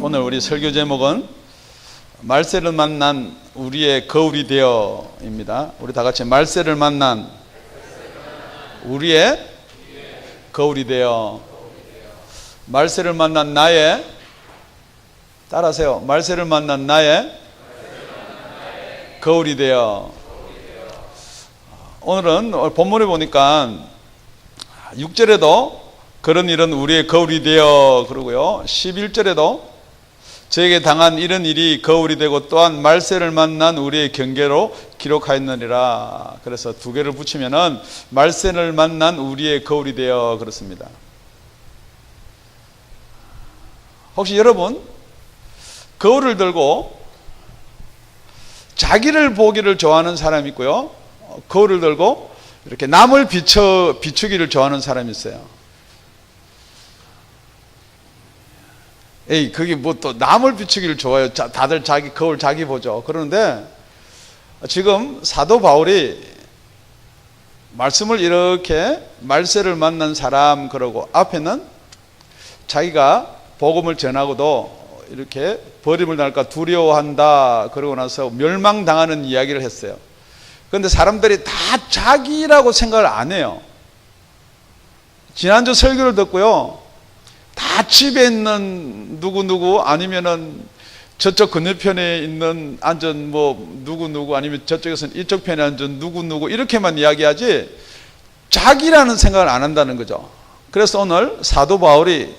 오늘 우리 설교 제목은 말세를 만난 우리의 거울이 되어입니다. 우리 다 같이 말세를 만난 우리의 거울이 되어. 말세를 만난 나의, 따라하세요. 말세를 만난 나의 거울이 되어. 오늘은 본문에 보니까 6절에도 그런 일은 우리의 거울이 되어 그러고요, 11절에도 저에게 당한 이런 일이 거울이 되고 또한 말세를 만난 우리의 경계로 기록하였느니라. 그래서 두 개를 붙이면은 말세를 만난 우리의 거울이 되어 그렇습니다. 혹시 여러분 거울을 들고 자기를 보기를 좋아하는 사람이 있고요, 거울을 들고 이렇게 남을 비추기를 좋아하는 사람이 있어요. 그게 뭐 또 남을 비추기를 좋아해요. 다들 자기 거울 자기 보죠. 그런데 지금 사도 바울이 말씀을 이렇게 말세를 만난 사람 그러고 앞에는 자기가 복음을 전하고도 이렇게 버림을 당할까 두려워한다 그러고 나서 멸망당하는 이야기를 했어요. 그런데 사람들이 다 자기라고 생각을 안 해요. 지난주 설교를 듣고요, 다 집에 있는 누구누구 아니면은 저쪽 건너편에 있는 앉은 뭐 누구누구 아니면 저쪽에서는 이쪽 편에 앉은 누구누구 이렇게만 이야기하지 자기라는 생각을 안 한다는 거죠. 그래서 오늘 사도 바울이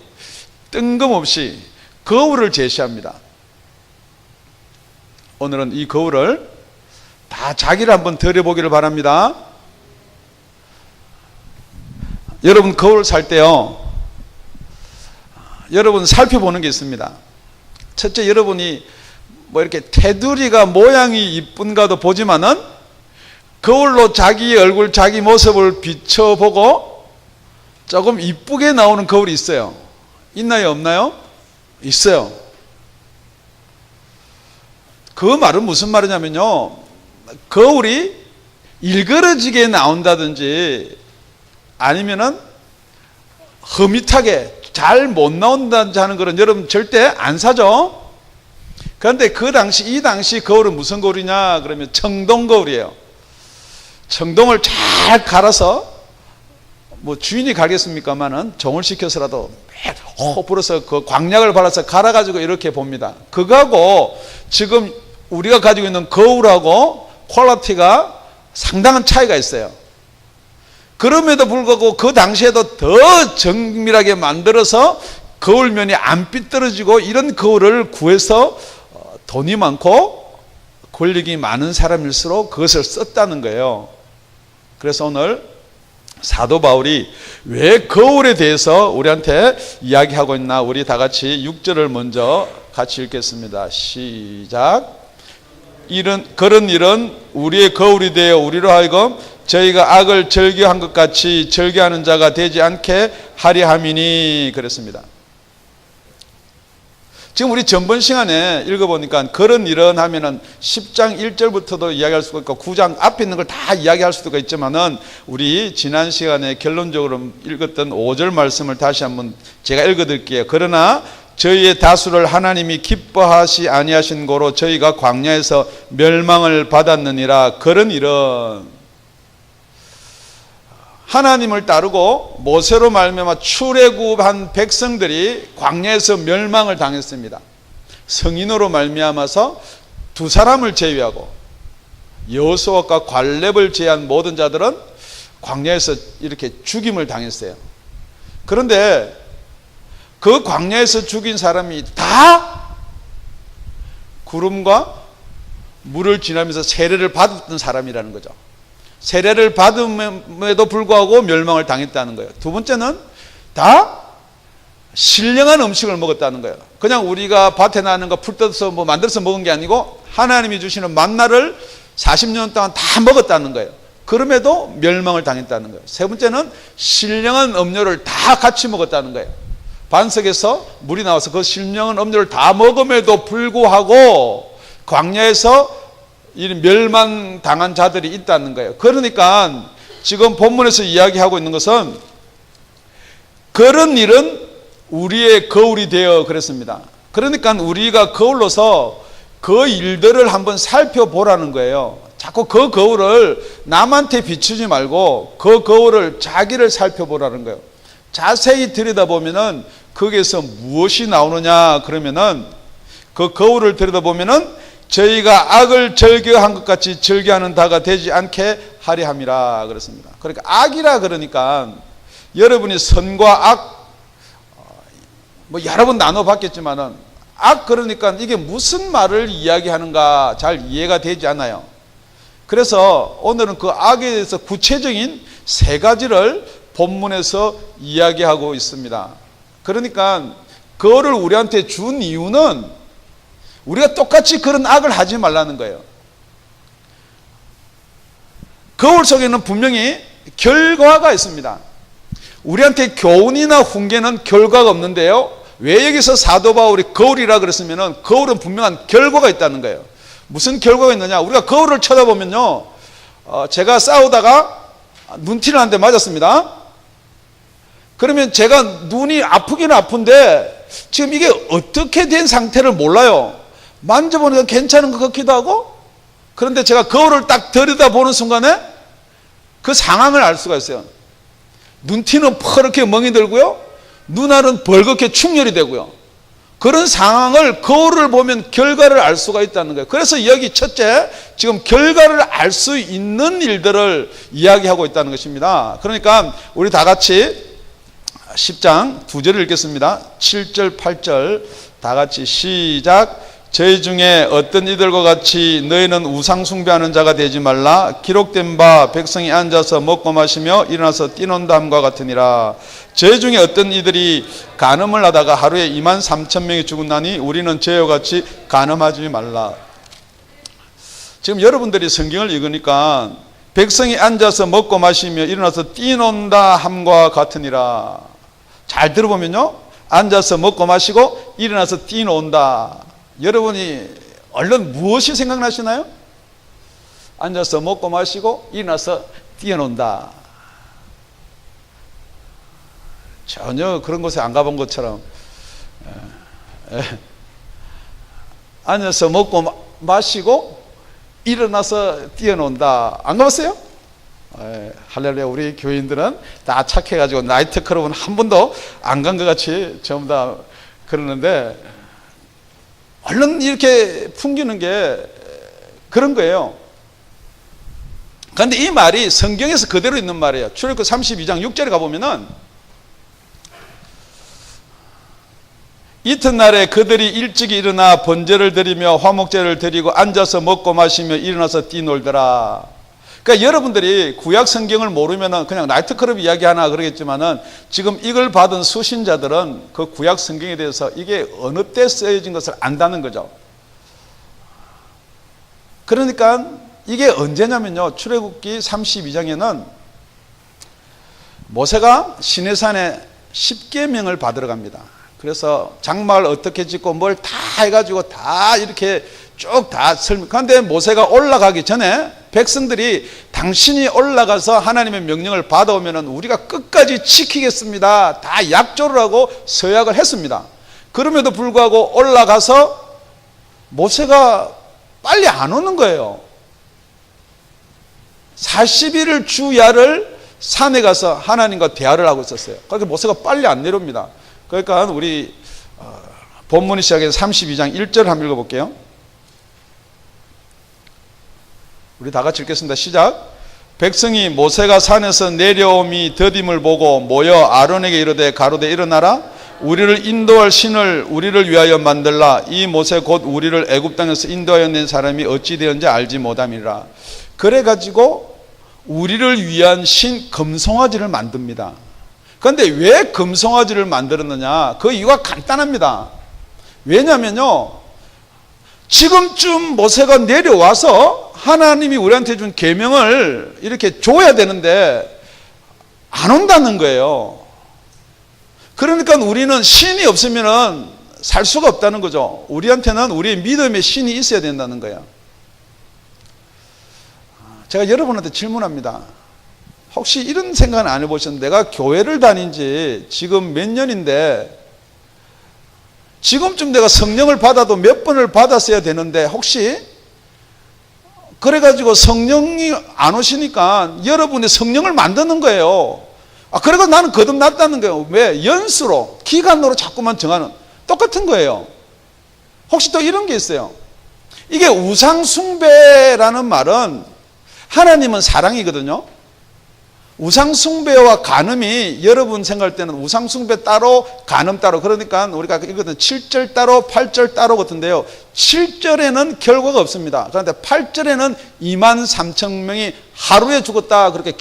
뜬금없이 거울을 제시합니다. 오늘은 이 거울을 다 자기를 한번 들여보기를 바랍니다. 여러분 거울 살 때요, 여러분 살펴보는 게 있습니다. 첫째, 여러분이 뭐 이렇게 테두리가 모양이 이쁜가도 보지만은 거울로 자기 얼굴, 자기 모습을 비춰보고 조금 이쁘게 나오는 거울이 있어요. 있나요, 없나요? 있어요. 그 말은 무슨 말이냐면요, 거울이 일그러지게 나온다든지 아니면은 흐밋하게 잘 못 나온다든지 하는 거는 여러분 절대 안 사죠. 그런데 이 당시 거울은 무슨 거울이냐 그러면 청동 거울이에요. 청동을 잘 갈아서, 뭐 주인이 갈겠습니까만은 종을 시켜서라도 불어서 그 광약을 발라서 갈아가지고 이렇게 봅니다. 그거하고 지금 우리가 가지고 있는 거울하고 퀄리티가 상당한 차이가 있어요. 그럼에도 불구하고 그 당시에도 더 정밀하게 만들어서 거울면이 안 삐뚤어지고 이런 거울을 구해서 돈이 많고 권력이 많은 사람일수록 그것을 썼다는 거예요. 그래서 오늘 사도 바울이 왜 거울에 대해서 우리한테 이야기하고 있나, 우리 다 같이 6절을 먼저 같이 읽겠습니다. 시작. 그런 일은 우리의 거울이 되어 우리로 하여금 저희가 악을 절개한 것 같이 절개하는 자가 되지 않게 하려 함이니 그랬습니다. 지금 우리 전번 시간에 읽어보니까 그런 일은 하면은 10장 1절부터도 이야기할 수가 있고 9장 앞에 있는 걸 다 이야기할 수도 있지만은 우리 지난 시간에 결론적으로 읽었던 5절 말씀을 다시 한번 제가 읽어드릴게요. 그러나 저희의 다수를 하나님이 기뻐하시 아니하신 고로 저희가 광야에서 멸망을 받았느니라. 그런 일은 하나님을 따르고 모세로 말미암아 출애굽한 백성들이 광야에서 멸망을 당했습니다. 성인으로 말미암아서 두 사람을 제외하고 여호수아과 갈렙을 제외한 모든 자들은 광야에서 이렇게 죽임을 당했어요. 그런데 그 광야에서 죽인 사람이 다 구름과 물을 지나면서 세례를 받았던 사람이라는 거죠. 세례를 받음에도 불구하고 멸망을 당했다는 거예요. 두 번째는 다 신령한 음식을 먹었다는 거예요. 그냥 우리가 밭에 나는 거 풀 뜯어서 뭐 만들어서 먹은 게 아니고 하나님이 주시는 만나를 40년 동안 다 먹었다는 거예요. 그럼에도 멸망을 당했다는 거예요. 세 번째는 신령한 음료를 다 같이 먹었다는 거예요. 반석에서 물이 나와서 그 신령한 음료를 다 먹음에도 불구하고 광야에서 이 멸망당한 자들이 있다는 거예요. 그러니까 지금 본문에서 이야기하고 있는 것은 그런 일은 우리의 거울이 되어 그랬습니다. 그러니까 우리가 거울로서 그 일들을 한번 살펴보라는 거예요. 자꾸 그 거울을 남한테 비추지 말고 그 거울을 자기를 살펴보라는 거예요. 자세히 들여다보면은 거기에서 무엇이 나오느냐 그러면은 그 거울을 들여다보면은 저희가 악을 절개한 것 같이 절개하는 자가 되지 않게 하려 함이라 그랬습니다. 그러니까 악이라 그러니까 여러분이 선과 악 뭐 여러 번 나눠봤겠지만은 악 그러니까 이게 무슨 말을 이야기하는가 잘 이해가 되지 않아요. 그래서 오늘은 그 악에 대해서 구체적인 세 가지를 본문에서 이야기하고 있습니다. 그러니까 그거를 우리한테 준 이유는 우리가 똑같이 그런 악을 하지 말라는 거예요. 거울 속에는 분명히 결과가 있습니다. 우리한테 교훈이나 훈계는 결과가 없는데요. 왜 여기서 사도 바울이 거울이라 그랬으면 거울은 분명한 결과가 있다는 거예요. 무슨 결과가 있느냐? 우리가 거울을 쳐다보면요. 제가 싸우다가 눈티를 한 대 맞았습니다. 그러면 제가 눈이 아프기는 아픈데 지금 이게 어떻게 된 상태를 몰라요. 만져보니까 괜찮은 것 같기도 하고 그런데 제가 거울을 딱 들여다보는 순간에 그 상황을 알 수가 있어요. 눈티는 퍼렇게 멍이 들고요. 눈알은 벌겋게 충혈이 되고요. 그런 상황을 거울을 보면 결과를 알 수가 있다는 거예요. 그래서 여기 첫째 지금 결과를 알 수 있는 일들을 이야기하고 있다는 것입니다. 그러니까 우리 다 같이 10장 2절을 읽겠습니다. 7절 8절 다 같이 시작. 저희 중에 어떤 이들과 같이 너희는 우상 숭배하는 자가 되지 말라. 기록된 바 백성이 앉아서 먹고 마시며 일어나서 뛰논다 함과 같으니라. 저희 중에 어떤 이들이 간음을 하다가 하루에 23,000명이 죽었나니 우리는 저희와 같이 간음하지 말라. 지금 여러분들이 성경을 읽으니까 백성이 앉아서 먹고 마시며 일어나서 뛰논다 함과 같으니라. 잘 들어보면요. 앉아서 먹고 마시고 일어나서 뛰논다. 여러분이 얼른 무엇이 생각나시나요? 앉아서 먹고 마시고 일어나서 뛰어논다. 전혀 그런 곳에 안 가본 것처럼 앉아서 먹고 마시고 일어나서 뛰어논다. 안 가봤어요? 할렐루야. 우리 교인들은 다 착해가지고 나이트클럽은 한 번도 안 간 것 같이 전부 다 그러는데 얼른 이렇게 풍기는 게 그런 거예요. 그런데 이 말이 성경에서 그대로 있는 말이에요. 출애굽기 32장 6절에 가보면은 이튿날에 그들이 일찍이 일어나 번제를 드리며 화목제를 드리고 앉아서 먹고 마시며 일어나서 뛰놀더라. 그러니까 여러분들이 구약 성경을 모르면은 그냥 나이트클럽 이야기하나 그러겠지만은 지금 이걸 받은 수신자들은 그 구약 성경에 대해서 이게 어느 때 쓰여진 것을 안다는 거죠. 그러니까 이게 언제냐면요. 출애굽기 32장에는 모세가 시내산에 10계명을 받으러 갑니다. 그래서 장막을 어떻게 짓고 뭘 다 해가지고 다 이렇게 쭉 다 설명. 그런데 모세가 올라가기 전에 백성들이 당신이 올라가서 하나님의 명령을 받아오면 우리가 끝까지 지키겠습니다. 다 약조를 하고 서약을 했습니다. 그럼에도 불구하고 올라가서 모세가 빨리 안 오는 거예요. 40일을 주야를 산에 가서 하나님과 대화를 하고 있었어요. 그러니까 모세가 빨리 안 내려옵니다. 그러니까 우리 본문이 시작해서 32장 1절 한번 읽어볼게요. 우리 다 같이 읽겠습니다. 시작. 백성이 모세가 산에서 내려옴이 더딤을 보고 모여 아론에게 이르되 가로되 일어나라. 우리를 인도할 신을 우리를 위하여 만들라. 이 모세 곧 우리를 애굽 땅에서 인도하여 낸 사람이 어찌 되었는지 알지 못함이라. 그래가지고 우리를 위한 신 금송아지를 만듭니다. 그런데 왜 금송아지를 만들었느냐? 그 이유가 간단합니다. 왜냐면요, 지금쯤 모세가 내려와서 하나님이 우리한테 준 계명을 이렇게 줘야 되는데 안 온다는 거예요. 그러니까 우리는 신이 없으면 살 수가 없다는 거죠. 우리한테는 우리의 믿음의 신이 있어야 된다는 거예요. 제가 여러분한테 질문합니다. 혹시 이런 생각은 안 해보셨는데, 내가 교회를 다닌 지 지금 몇 년인데 지금쯤 내가 성령을 받아도 몇 번을 받았어야 되는데 혹시 그래가지고 성령이 안 오시니까 여러분이 성령을 만드는 거예요. 그래서 나는 거듭났다는 거예요. 왜? 연수로, 기간으로 자꾸만 정하는, 똑같은 거예요. 혹시 또 이런 게 있어요. 이게 우상숭배라는 말은 하나님은 사랑이거든요. 우상숭배와 간음이 여러분 생각할 때는 우상숭배 따로 간음 따로, 그러니까 우리가 이거는 7절 따로 8절 따로 같은데요. 7절에는 결과가 없습니다. 그런데 8절에는 2만 3천 명이 하루에 죽었다, 그렇게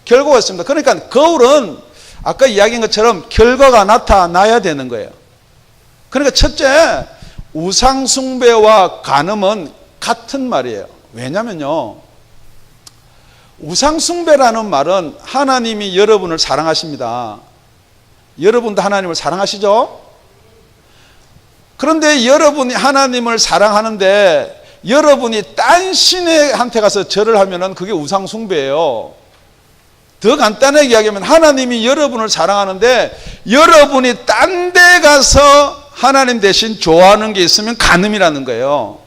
결과가 있습니다. 그러니까 거울은 아까 이야기한 것처럼 결과가 나타나야 되는 거예요. 그러니까 첫째, 우상숭배와 간음은 같은 말이에요. 왜냐면요, 우상숭배라는 말은 하나님이 여러분을 사랑하십니다. 여러분도 하나님을 사랑하시죠? 그런데 여러분이 하나님을 사랑하는데 여러분이 딴 신한테 가서 절을 하면은 그게 우상숭배예요. 더 간단하게 이야기하면 하나님이 여러분을 사랑하는데 여러분이 딴 데 가서 하나님 대신 좋아하는 게 있으면 간음이라는 거예요.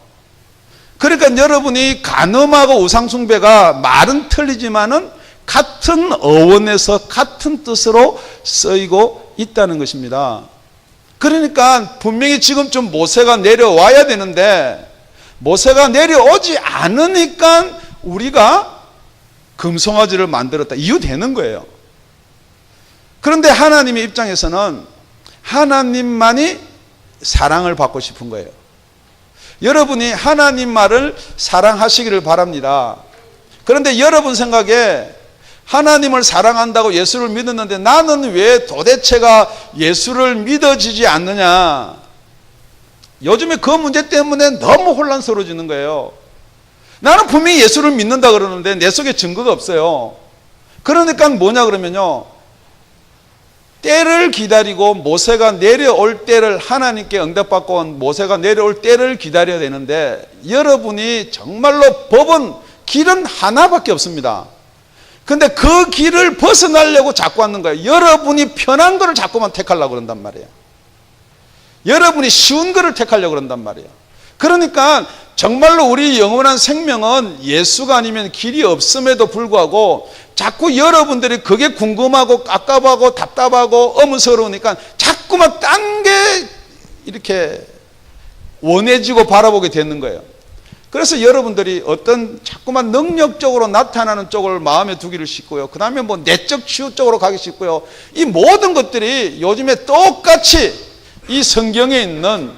그러니까 여러분이 간음하고 우상숭배가 말은 틀리지만은 같은 어원에서 같은 뜻으로 쓰이고 있다는 것입니다. 그러니까 분명히 지금쯤 모세가 내려와야 되는데 모세가 내려오지 않으니까 우리가 금송아지를 만들었다, 이유되는 거예요. 그런데 하나님의 입장에서는 하나님만이 사랑을 받고 싶은 거예요. 여러분이 하나님 말을 사랑하시기를 바랍니다. 그런데 여러분 생각에 하나님을 사랑한다고 예수를 믿었는데 나는 왜 도대체가 예수를 믿어지지 않느냐? 요즘에 그 문제 때문에 너무 혼란스러워지는 거예요. 나는 분명히 예수를 믿는다 그러는데 내 속에 증거가 없어요. 그러니까 뭐냐 그러면요, 때를 기다리고 모세가 내려올 때를, 하나님께 응답받고 온 모세가 내려올 때를 기다려야 되는데 여러분이 정말로 법은, 길은 하나밖에 없습니다. 근데 그 길을 벗어나려고 자꾸 하는 거예요. 여러분이 편한 거를 자꾸만 택하려고 그런단 말이에요. 여러분이 쉬운 거를 택하려고 그런단 말이에요. 그러니까 정말로 우리 영원한 생명은 예수가 아니면 길이 없음에도 불구하고 자꾸 여러분들이 그게 궁금하고 깝깝하고 답답하고 어문스러우니까 자꾸만 딴 게 이렇게 원해지고 바라보게 되는 거예요. 그래서 여러분들이 어떤 자꾸만 능력적으로 나타나는 쪽을 마음에 두기를 쉽고요. 그 다음에 뭐 내적 치유 쪽으로 가기 쉽고요. 이 모든 것들이 요즘에 똑같이 이 성경에 있는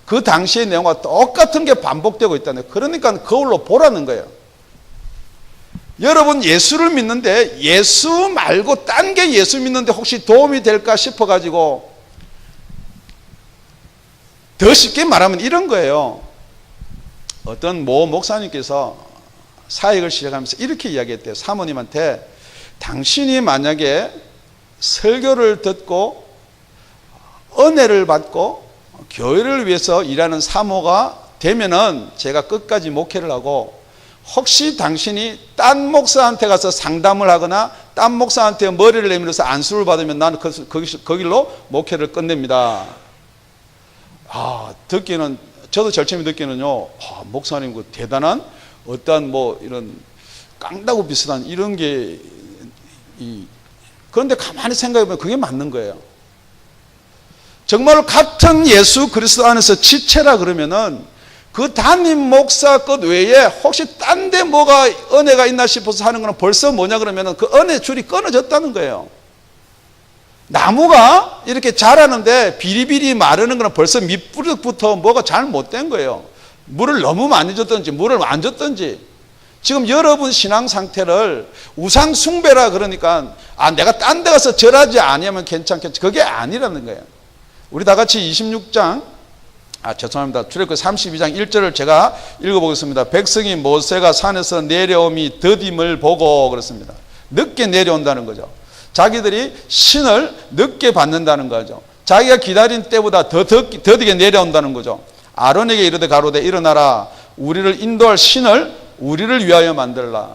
그 당시의 내용과 똑같은 게 반복되고 있다는 거예요. 그러니까 거울로 보라는 거예요. 여러분 예수를 믿는데 예수 말고 딴 게 예수 믿는데 혹시 도움이 될까 싶어가지고, 더 쉽게 말하면 이런 거예요. 어떤 모 목사님께서 사역을 시작하면서 이렇게 이야기했대요. 사모님한테, 당신이 만약에 설교를 듣고 은혜를 받고 교회를 위해서 일하는 사모가 되면은 제가 끝까지 목회를 하고, 혹시 당신이 딴 목사한테 가서 상담을 하거나 딴 목사한테 머리를 내밀어서 안수를 받으면 나는 거길로 목회를 끝냅니다. 듣기는, 저도 절체미 듣기는요, 목사님 그 대단한 어떤 뭐 이런 깡다구 비슷한 이런 게, 그런데 가만히 생각해보면 그게 맞는 거예요. 정말로 같은 예수 그리스도 안에서 지체라 그러면은 그 담임 목사 것 외에 혹시 딴 데 뭐가 은혜가 있나 싶어서 하는 거는 벌써 뭐냐 그러면은 그 은혜 줄이 끊어졌다는 거예요. 나무가 이렇게 자라는데 비리비리 마르는 거는 벌써 밑부분부터 뭐가 잘못된 거예요. 물을 너무 많이 줬든지 물을 안 줬든지. 지금 여러분 신앙 상태를 우상 숭배라 그러니까 내가 딴 데 가서 절하지 아니하면 괜찮겠지, 그게 아니라는 거예요. 우리 다 같이 26장, 죄송합니다. 출애굽기 32장 1절을 제가 읽어보겠습니다. 백성이 모세가 산에서 내려옴이 더딤을 보고, 그렇습니다. 늦게 내려온다는 거죠. 자기들이 신을 늦게 받는다는 거죠. 자기가 기다린 때보다 더디게 내려온다는 거죠. 아론에게 이르되 가로되 일어나라, 우리를 인도할 신을 우리를 위하여 만들라.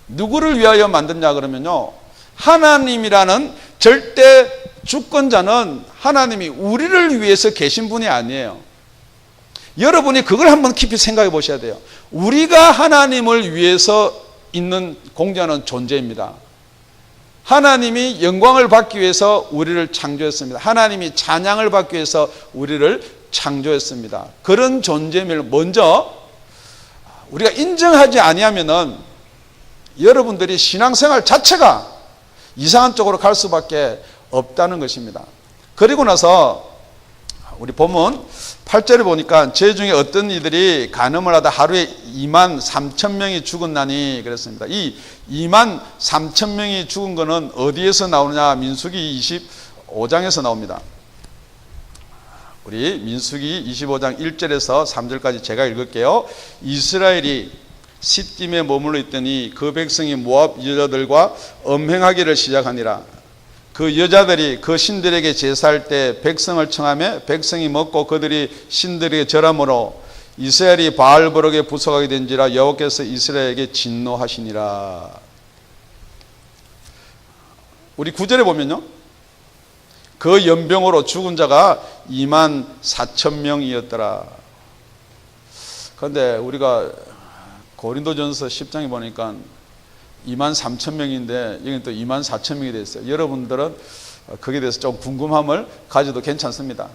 누구를 위하여 만드냐 그러면요, 하나님이라는 절대 주권자는 하나님이 우리를 위해서 계신 분이 아니에요. 여러분이 그걸 한번 깊이 생각해 보셔야 돼요. 우리가 하나님을 위해서 있는 공자는 존재입니다. 하나님이 영광을 받기 위해서 우리를 창조했습니다. 하나님이 찬양을 받기 위해서 우리를 창조했습니다. 그런 존재임을 먼저 우리가 인정하지 아니하면은 여러분들이 신앙생활 자체가 이상한 쪽으로 갈 수밖에 없다는 것입니다. 그리고 나서 우리 본문 8절에 보니까 제 중에 어떤 이들이 간음을 하다 하루에 2만 3천 명이 죽었나니 그랬습니다. 이 2만 3천 명이 죽은 것은 어디에서 나오느냐? 민수기 25장에서 나옵니다. 우리 민수기 25장 1절에서 3절까지 제가 읽을게요. 이스라엘이 시딤에 머물러 있더니 그 백성이 모압 여자들과 음행하기를 시작하니라. 그 여자들이 그 신들에게 제사할 때 백성을 청하며 백성이 먹고 그들이 신들에게 절함으로 이스라엘이 바알보록에 부속하게 된지라 여호와께서 이스라엘에게 진노하시니라. 우리 9절에 보면요, 그 연병으로 죽은 자가 2만 4천 명이었더라. 그런데 우리가 고린도전서 10장에 보니까 2만 3천 명인데 여기는 또 2만 4천 명이 됐어요. 여러분들은 거기에 대해서 좀 궁금함을 가져도 괜찮습니다.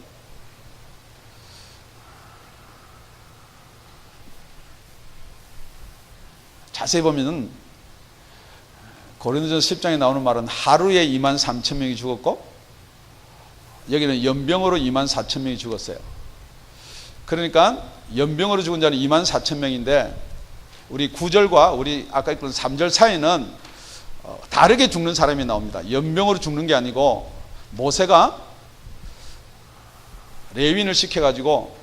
자세히 보면은 고린도전서 10장에 나오는 말은 하루에 2만 3천 명이 죽었고 여기는 연병으로 2만 4천 명이 죽었어요. 그러니까 연병으로 죽은 자는 2만 4천 명인데 우리 9절과 우리 아까 읽은 3절 사이는 다르게 죽는 사람이 나옵니다. 연병으로 죽는 게 아니고 모세가 레위인을 시켜가지고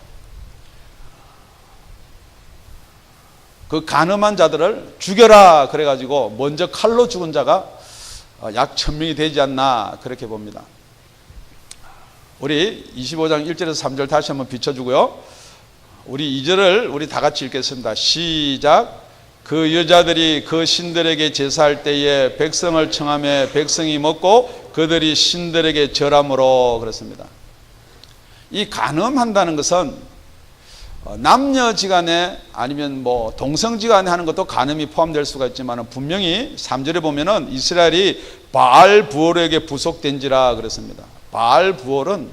그 간음한 자들을 죽여라 그래가지고 먼저 칼로 죽은 자가 약 1000명이 되지 않나 그렇게 봅니다. 우리 25장 1절에서 3절 다시 한번 비춰주고요. 우리 2절을 우리 다 같이 읽겠습니다. 시작. 그 여자들이 그 신들에게 제사할 때에 백성을 청하며 백성이 먹고 그들이 신들에게 절함으로 그랬습니다. 이 간음한다는 것은 남녀지간에 아니면 뭐 동성지간에 하는 것도 간음이 포함될 수가 있지만 분명히 3절에 보면은 이스라엘이 바알 부올에게 부속된지라 그랬습니다. 바알 부올은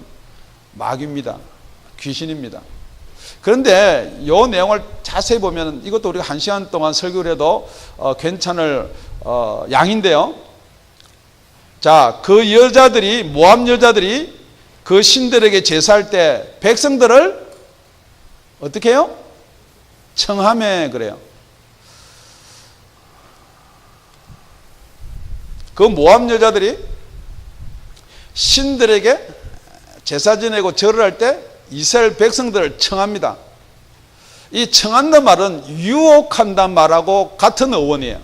마귀입니다. 귀신입니다. 그런데 이 내용을 자세히 보면 이것도 우리가 1시간 동안 설교를 해도 괜찮을 양인데요. 자, 그 여자들이 모압 여자들이 그 신들에게 제사할 때 백성들을 어떻게 해요? 청하며 그래요. 그 모압 여자들이 신들에게 제사 지내고 절을 할 때 이스라엘 백성들을 청합니다. 이 청한다는 말은 유혹한다는 말하고 같은 어원이에요.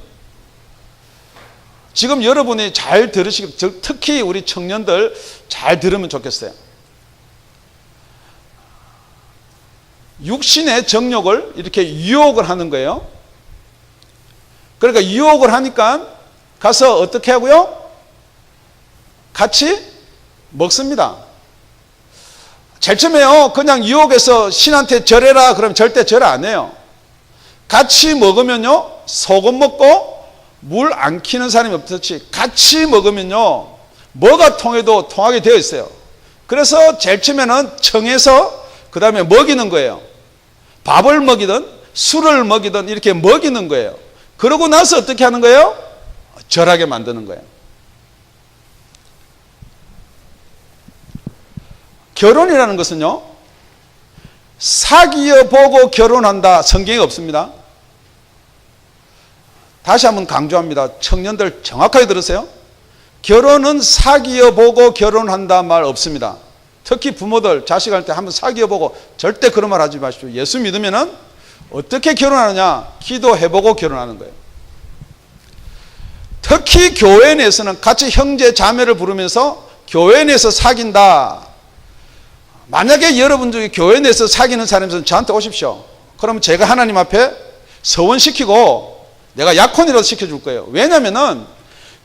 지금 여러분이 잘 들으시고 특히 우리 청년들 잘 들으면 좋겠어요. 육신의 정욕을 이렇게 유혹을 하는 거예요. 그러니까 유혹을 하니까 가서 어떻게 하고요? 같이 먹습니다. 제일 처음에요. 그냥 유혹해서 신한테 절해라 그러면 절대 절 안 해요. 같이 먹으면요. 소금 먹고 물 안 키는 사람이 없듯이 같이 먹으면요. 뭐가 통해도 통하게 되어 있어요. 그래서 제일 처음에는 청해서 그 다음에 먹이는 거예요. 밥을 먹이든 술을 먹이든 이렇게 먹이는 거예요. 그러고 나서 어떻게 하는 거예요? 절하게 만드는 거예요. 결혼이라는 것은요, 사귀어 보고 결혼한다 성경에 없습니다. 다시 한번 강조합니다. 청년들 정확하게 들으세요. 결혼은 사귀어 보고 결혼한다 말 없습니다. 특히 부모들 자식할 때 한번 사귀어 보고 절대 그런 말 하지 마십시오. 예수 믿으면은 어떻게 결혼하느냐? 기도해보고 결혼하는 거예요. 특히 교회 내에서는 같이 형제 자매를 부르면서 교회 내에서 사귄다. 만약에 여러분 중에 교회 내에서 사귀는 사람들은 저한테 오십시오. 그러면 제가 하나님 앞에 서원시키고 내가 약혼이라도 시켜줄 거예요. 왜냐하면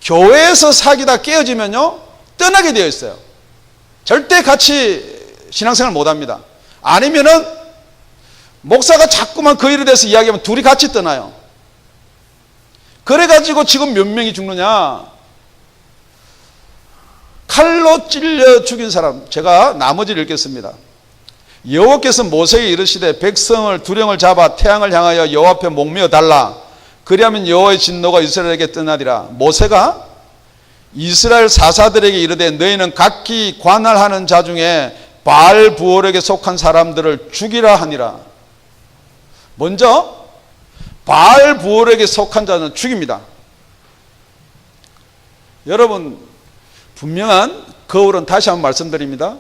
교회에서 사귀다 깨어지면요 떠나게 되어 있어요. 절대 같이 신앙생활 못합니다. 아니면은 목사가 자꾸만 그 일에 대해서 이야기하면 둘이 같이 떠나요. 그래가지고 지금 몇 명이 죽느냐? 칼로 찔려 죽인 사람, 제가 나머지를 읽겠습니다. 여호와께서 모세에게 이르시되 백성을 두령을 잡아 태양을 향하여 여호와 앞에 목매어 달라. 그리하면 여호와의 진노가 이스라엘에게 떠나리라. 모세가 이스라엘 사사들에게 이르되 너희는 각기 관할하는 자 중에 바알 부올에게 속한 사람들을 죽이라 하니라. 먼저 바알 부올에게 속한 자는 죽입니다. 여러분, 분명한 거울은 다시 한번 말씀드립니다.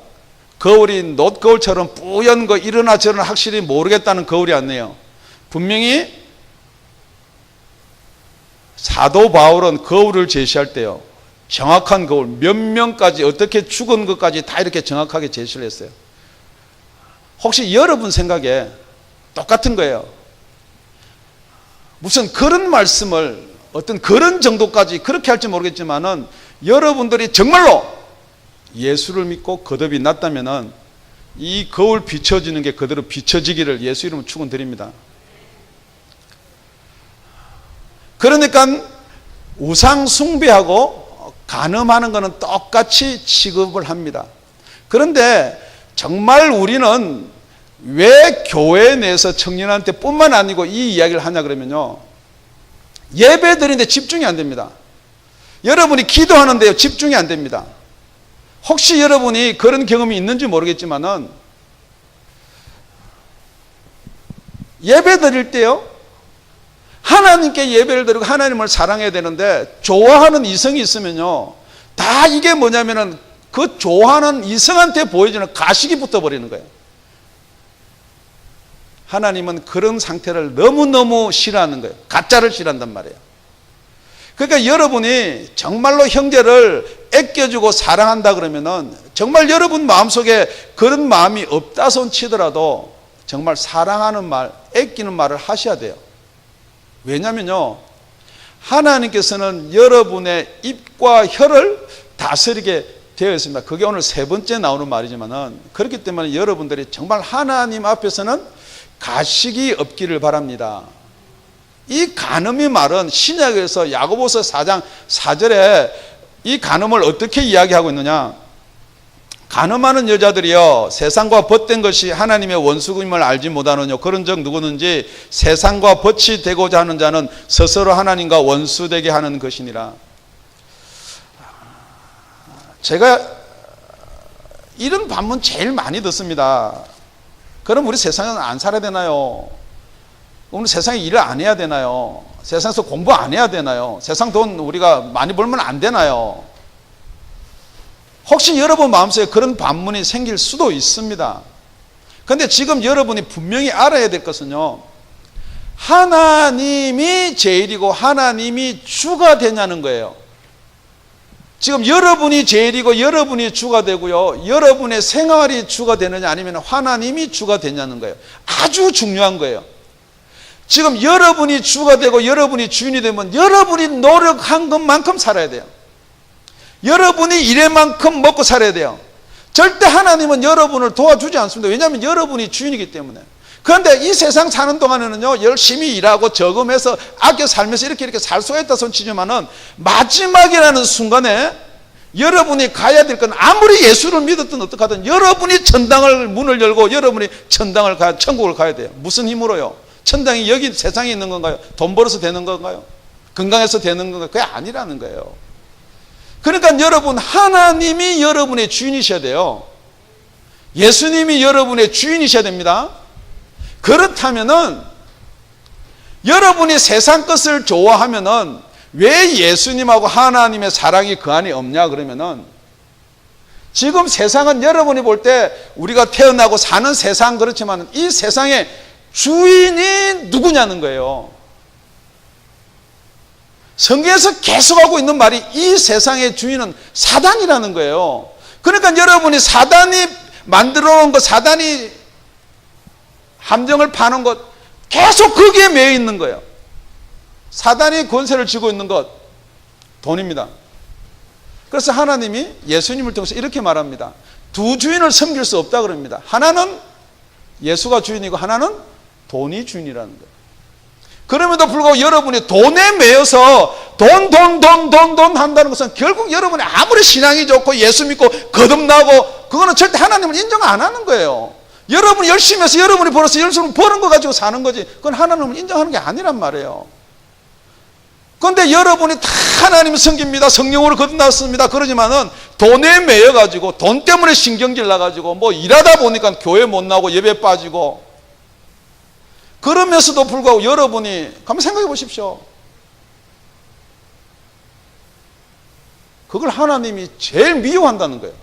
거울이 놋거울처럼 뿌연 거 이러나 저러나 확실히 모르겠다는 거울이 아니에요. 분명히 사도 바울은 거울을 제시할 때요, 정확한 거울, 몇 명까지 어떻게 죽은 것까지 다 이렇게 정확하게 제시를 했어요. 혹시 여러분 생각에 똑같은 거예요. 무슨 그런 말씀을 어떤 그런 정도까지 그렇게 할지 모르겠지만은 여러분들이 정말로 예수를 믿고 거듭이 났다면은 이 거울 비춰지는 게 그대로 비춰지기를 예수 이름으로 축원드립니다. 그러니까 우상 숭배하고 간음하는 것은 똑같이 취급을 합니다. 그런데 정말 우리는 왜 교회 내에서 청년한테 뿐만 아니고 이 이야기를 하냐 그러면요, 예배 드리는데 집중이 안 됩니다. 여러분이 기도하는데요, 집중이 안 됩니다. 혹시 여러분이 그런 경험이 있는지 모르겠지만은 예배 드릴 때요, 하나님께 예배를 드리고 하나님을 사랑해야 되는데 좋아하는 이성이 있으면요, 다 이게 뭐냐면은 그 좋아하는 이성한테 보여지는 가식이 붙어버리는 거예요. 하나님은 그런 상태를 너무너무 싫어하는 거예요. 가짜를 싫어한단 말이에요. 그러니까 여러분이 정말로 형제를 아껴주고 사랑한다 그러면은 정말 여러분 마음속에 그런 마음이 없다 손 치더라도 정말 사랑하는 말, 아끼는 말을 하셔야 돼요. 왜냐면요, 하나님께서는 여러분의 입과 혀를 다스리게 되어 있습니다. 그게 오늘 세 번째 나오는 말이지만은, 그렇기 때문에 여러분들이 정말 하나님 앞에서는 가식이 없기를 바랍니다. 이 간음의 말은 신약에서 야고보서 4장 4절에 이 간음을 어떻게 이야기하고 있느냐? 간음하는 여자들이요, 세상과 벗된 것이 하나님의 원수임을 알지 못하느뇨. 그런즉 누구든지 세상과 벗이 되고자 하는 자는 스스로 하나님과 원수되게 하는 것이니라. 제가 이런 반문 제일 많이 듣습니다. 그럼 우리 세상에는 안 살아야 되나요? 우리 세상에 일을 안 해야 되나요? 세상에서 공부 안 해야 되나요? 세상 돈 우리가 많이 벌면 안 되나요? 혹시 여러분 마음속에 그런 반문이 생길 수도 있습니다. 그런데 지금 여러분이 분명히 알아야 될 것은요, 하나님이 제일이고 하나님이 주가 되냐는 거예요. 지금 여러분이 제일이고 여러분이 주가 되고요, 여러분의 생활이 주가 되느냐 아니면 하나님이 주가 되냐는 거예요. 아주 중요한 거예요. 지금 여러분이 주가 되고 여러분이 주인이 되면 여러분이 노력한 것만큼 살아야 돼요. 여러분이 일에만큼 먹고 살아야 돼요. 절대 하나님은 여러분을 도와주지 않습니다. 왜냐하면 여러분이 주인이기 때문에. 그런데 이 세상 사는 동안에는요, 열심히 일하고 저금해서 아껴 살면서 이렇게 살 수가 있다 손치지만은 마지막이라는 순간에 여러분이 가야 될 건, 아무리 예수를 믿었든 어떡하든 여러분이 천당을 문을 열고 여러분이 천당을 가야, 천국을 가야 돼요. 무슨 힘으로요? 천당이 여기 세상에 있는 건가요? 돈 벌어서 되는 건가요? 건강해서 되는 건가요? 그게 아니라는 거예요. 그러니까 여러분, 하나님이 여러분의 주인이셔야 돼요. 예수님이 여러분의 주인이셔야 됩니다. 그렇다면은 여러분이 세상 것을 좋아하면은 왜 예수님하고 하나님의 사랑이 그 안에 없냐 그러면은, 지금 세상은 여러분이 볼 때 우리가 태어나고 사는 세상 그렇지만 이 세상의 주인이 누구냐는 거예요. 성경에서 계속하고 있는 말이 이 세상의 주인은 사단이라는 거예요. 그러니까 여러분이 사단이 만들어 놓은 것, 사단이 함정을 파는 것, 계속 거기에 매여 있는 거예요. 사단이 권세를 쥐고 있는 것, 돈입니다. 그래서 하나님이 예수님을 통해서 이렇게 말합니다. 두 주인을 섬길 수 없다 그럽니다. 하나는 예수가 주인이고 하나는 돈이 주인이라는 거예요. 그럼에도 불구하고 여러분이 돈에 매여서 돈 한다는 것은 결국 여러분이 아무리 신앙이 좋고 예수 믿고 거듭나고 그거는 절대 하나님을 인정 안 하는 거예요. 여러분이 열심히 해서 여러분이 벌어서 열심히 버는 거 가지고 사는 거지 그건 하나님을 인정하는 게 아니란 말이에요. 그런데 여러분이 다 하나님을 섬깁니다. 성령으로 거듭났습니다. 그러지만은 돈에 매여가지고 돈 때문에 신경질 나가지고 뭐 일하다 보니까 교회 못 나오고 예배 빠지고 그러면서도 불구하고 여러분이 한번 생각해 보십시오. 그걸 하나님이 제일 미워한다는 거예요.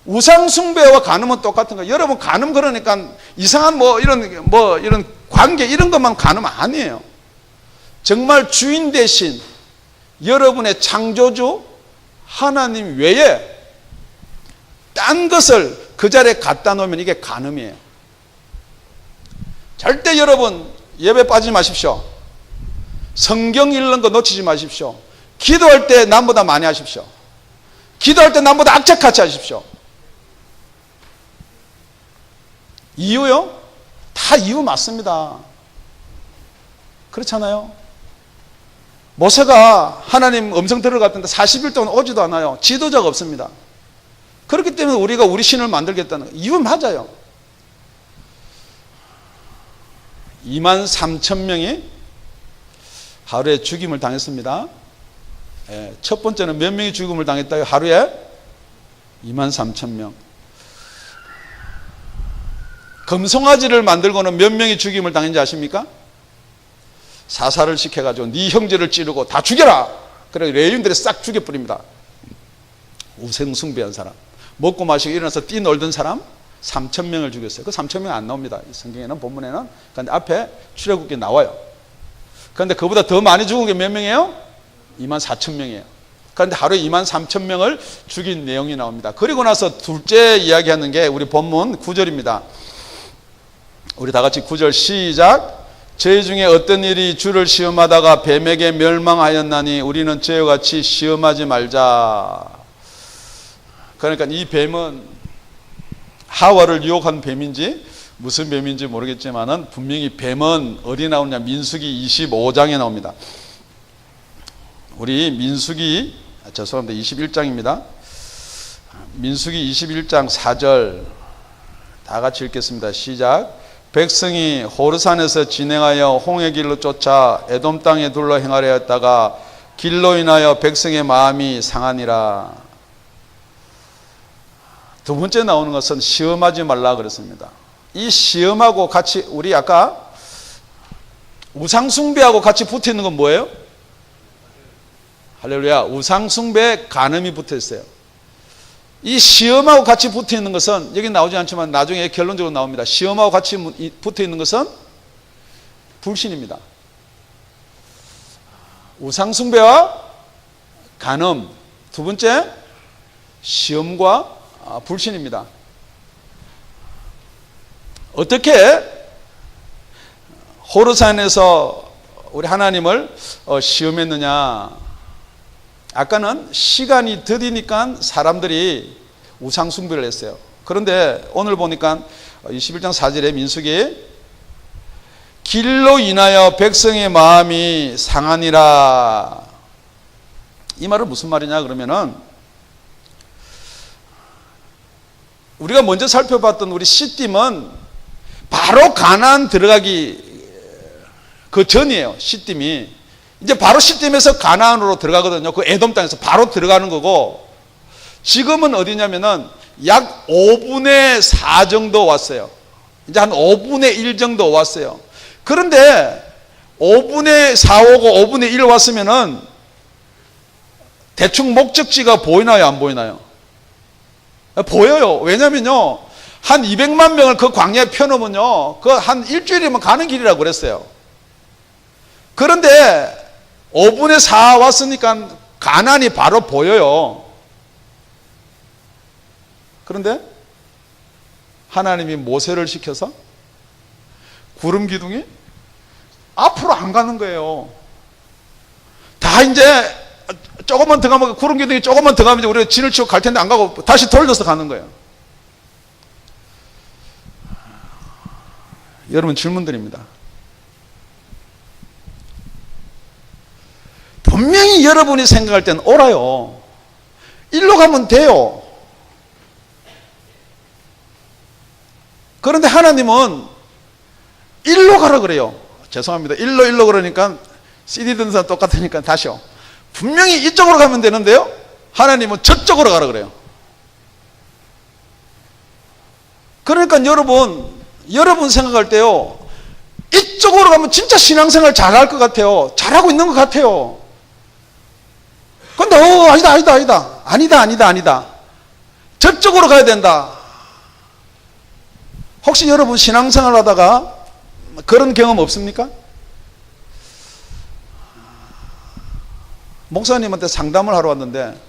우상숭배와 간음은 똑같은 거예요. 여러분 간음 그러니까 이상한 이런 관계 이런 것만 간음 아니에요. 정말 주인 대신 여러분의 창조주 하나님 외에 딴 것을 그 자리에 갖다 놓으면 이게 간음이에요. 절대 여러분 예배 빠지지 마십시오. 성경 읽는 거 놓치지 마십시오. 기도할 때 남보다 많이 하십시오. 기도할 때 남보다 악착같이 하십시오. 이유요? 다 이유 맞습니다. 그렇잖아요. 모세가 하나님 음성 들어갔던데 40일 동안 오지도 않아요. 지도자가 없습니다. 그렇기 때문에 우리가 우리 신을 만들겠다는 거예요. 이유 맞아요. 23,000명이 하루에 죽임을 당했습니다. 첫 번째는 몇 명이 죽임을 당했다요? 하루에 23,000명. 금송아지를 만들고는 몇 명이 죽임을 당했는지 아십니까? 사살을 시켜가지고 네 형제를 찌르고 다 죽여라. 그래서 레위인들이 싹 죽여버립니다. 우상숭배한 사람, 먹고 마시고 일어나서 뛰놀던 사람 3,000명을 죽였어요. 그 3,000명 안 나옵니다. 성경에는 본문에는. 그런데 앞에 출애굽기에 나와요. 그런데 그보다 더 많이 죽은 게 몇 명이에요? 24,000명이에요. 그런데 하루에 23,000명을 죽인 내용이 나옵니다. 그리고 나서 둘째 이야기하는 게 우리 본문 9절입니다. 우리 다 같이 9절 시작. 저희 중에 어떤 일이 주를 시험하다가 뱀에게 멸망하였나니 우리는 저희와 같이 시험하지 말자. 그러니까 이 뱀은 하와를 유혹한 뱀인지 무슨 뱀인지 모르겠지만은 분명히 뱀은 어디 나오냐? 민수기 25장에 나옵니다. 우리 민수기 죄송합니다. 21장입니다. 민수기 21장 4절 다 같이 읽겠습니다. 시작. 백성이 호르산에서 진행하여 홍해 길로 쫓아 에돔 땅에 둘러 행하려 했다가 길로 인하여 백성의 마음이 상하니라. 두 번째 나오는 것은 시험하지 말라 그랬습니다. 이 시험하고 같이 우리 아까 우상숭배하고 같이 붙어 있는 건 뭐예요? 할렐루야. 우상숭배 간음이 붙어 있어요. 이 시험하고 같이 붙어 있는 것은 여기 나오지 않지만 나중에 결론적으로 나옵니다. 시험하고 같이 붙어 있는 것은 불신입니다. 우상숭배와 간음, 두 번째 시험과 불신입니다. 어떻게 호르산에서 우리 하나님을 시험했느냐? 아까는 시간이 더디니까 사람들이 우상숭배를 했어요. 그런데 오늘 보니까 21장 4절에 민수기 길로 인하여 백성의 마음이 상하니라. 이 말은 무슨 말이냐 그러면은 우리가 먼저 살펴봤던 우리 시딤은 바로 가나안 들어가기 그 전이에요. 시딤이 이제 바로 시딤에서 가나안으로 들어가거든요. 그 에돔 땅에서 바로 들어가는 거고 지금은 어디냐면은 약 5분의 4 정도 왔어요. 이제 한 5분의 1 정도 왔어요. 그런데 5분의 4 오고 5분의 1 왔으면은 대충 목적지가 보이나요? 안 보이나요? 보여요. 왜냐면요. 한 200만 명을 그 광야에 펴놓으면요. 그 한 일주일이면 가는 길이라고 그랬어요. 그런데 5분의 4 왔으니까 가나안이 바로 보여요. 그런데 하나님이 모세를 시켜서 구름 기둥이 앞으로 안 가는 거예요. 다 이제 조금만 더 가면, 구름 기둥이 조금만 더 가면 우리가 진을 치고 갈 텐데 안 가고 다시 돌려서 가는 거예요. 여러분, 질문 드립니다. 분명히 여러분이 생각할 때는 옳아요. 일로 가면 돼요. 그런데 하나님은 일로 가라 그래요. 죄송합니다. 일로 그러니까 CD 듣는 사람 똑같으니까 다시요. 분명히 이쪽으로 가면 되는데요, 하나님은 저쪽으로 가라 그래요. 그러니까 여러분 생각할 때요, 이쪽으로 가면 진짜 신앙생활 잘할 것 같아요. 잘하고 있는 것 같아요. 근데 아니다. 저쪽으로 가야 된다. 혹시 여러분 신앙생활 하다가 그런 경험 없습니까? 목사님한테 상담을 하러 왔는데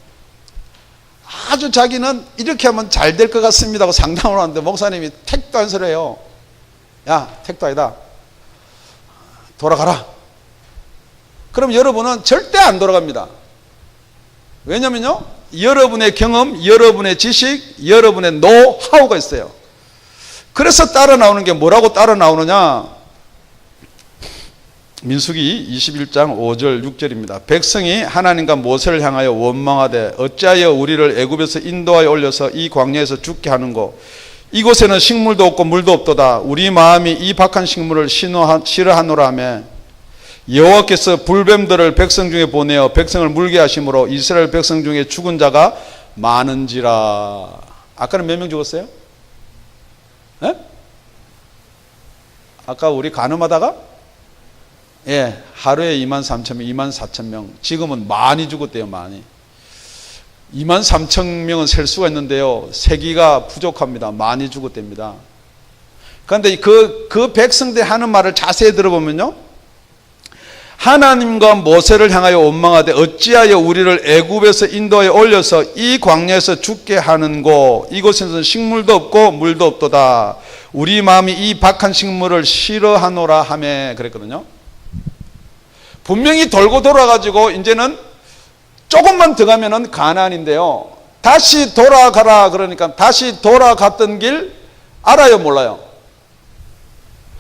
아주 자기는 이렇게 하면 잘 될 것 같습니다 하고 상담을 하는데 목사님이 택도 안 서래요. 야, 택도 아니다. 돌아가라. 그럼 여러분은 절대 안 돌아갑니다. 왜냐면요, 여러분의 경험, 여러분의 지식, 여러분의 노하우가 있어요. 그래서 따라 나오는 게 뭐라고 따라 나오느냐? 민수기 21장 5절 6절입니다. 백성이 하나님과 모세를 향하여 원망하되 어찌하여 우리를 애굽에서 인도하여 올려서 이 광야에서 죽게 하는고, 이곳에는 식물도 없고 물도 없도다. 우리 마음이 이 박한 식물을 싫어하노라 하며, 여호와께서 불뱀들을 백성 중에 보내어 백성을 물게 하심으로 이스라엘 백성 중에 죽은 자가 많은지라. 아까는 몇 명 죽었어요? 네? 아까 우리 간음하다가 하루에 23,000명, 24,000명. 지금은 많이 죽었대요. 많이. 23,000명은 셀 수가 있는데요, 세기가 부족합니다. 많이 죽었답니다. 그런데 그 백성들이 하는 말을 자세히 들어보면요, 하나님과 모세를 향하여 원망하되 어찌하여 우리를 애굽에서 인도하여 올려서 이 광야에서 죽게 하는고, 이곳에는 식물도 없고 물도 없도다. 우리 마음이 이 박한 식물을 싫어하노라 하며 그랬거든요. 분명히 돌고 돌아가지고 이제는 조금만 더 가면은 가나안인데요, 다시 돌아가라 그러니까 다시 돌아갔던 길 알아요, 몰라요?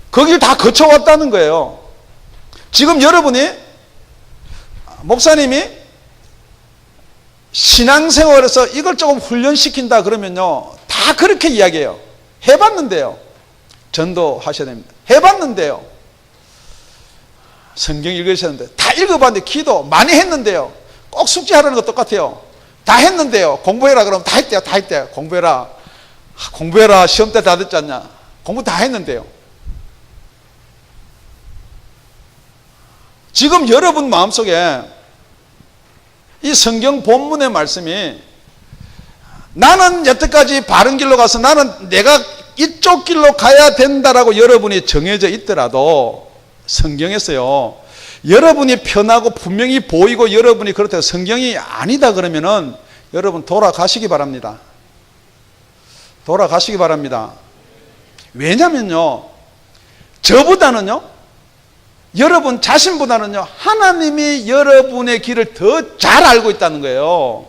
그 길 다 거쳐왔다는 거예요. 지금 여러분이, 목사님이 신앙생활에서 이걸 조금 훈련시킨다 그러면요, 다 그렇게 이야기해요. 해봤는데요. 전도하셔야 됩니다. 해봤는데요. 성경 읽으셨는데, 다 읽어봤는데, 기도 많이 했는데요, 꼭 숙제하라는 거 똑같아요. 다 했는데요, 공부해라 그러면 다 했대요. 공부해라. 시험 때 다 듣지 않냐. 공부 다 했는데요. 지금 여러분 마음속에 이 성경 본문의 말씀이, 나는 여태까지 바른 길로 가서 나는 내가 이쪽 길로 가야 된다라고 여러분이 정해져 있더라도, 성경에서요, 여러분이 편하고 분명히 보이고 여러분이 그렇다고 성경이 아니다 그러면은 여러분 돌아가시기 바랍니다. 돌아가시기 바랍니다. 왜냐면요, 저보다는요, 여러분 자신보다는요, 하나님이 여러분의 길을 더 잘 알고 있다는 거예요.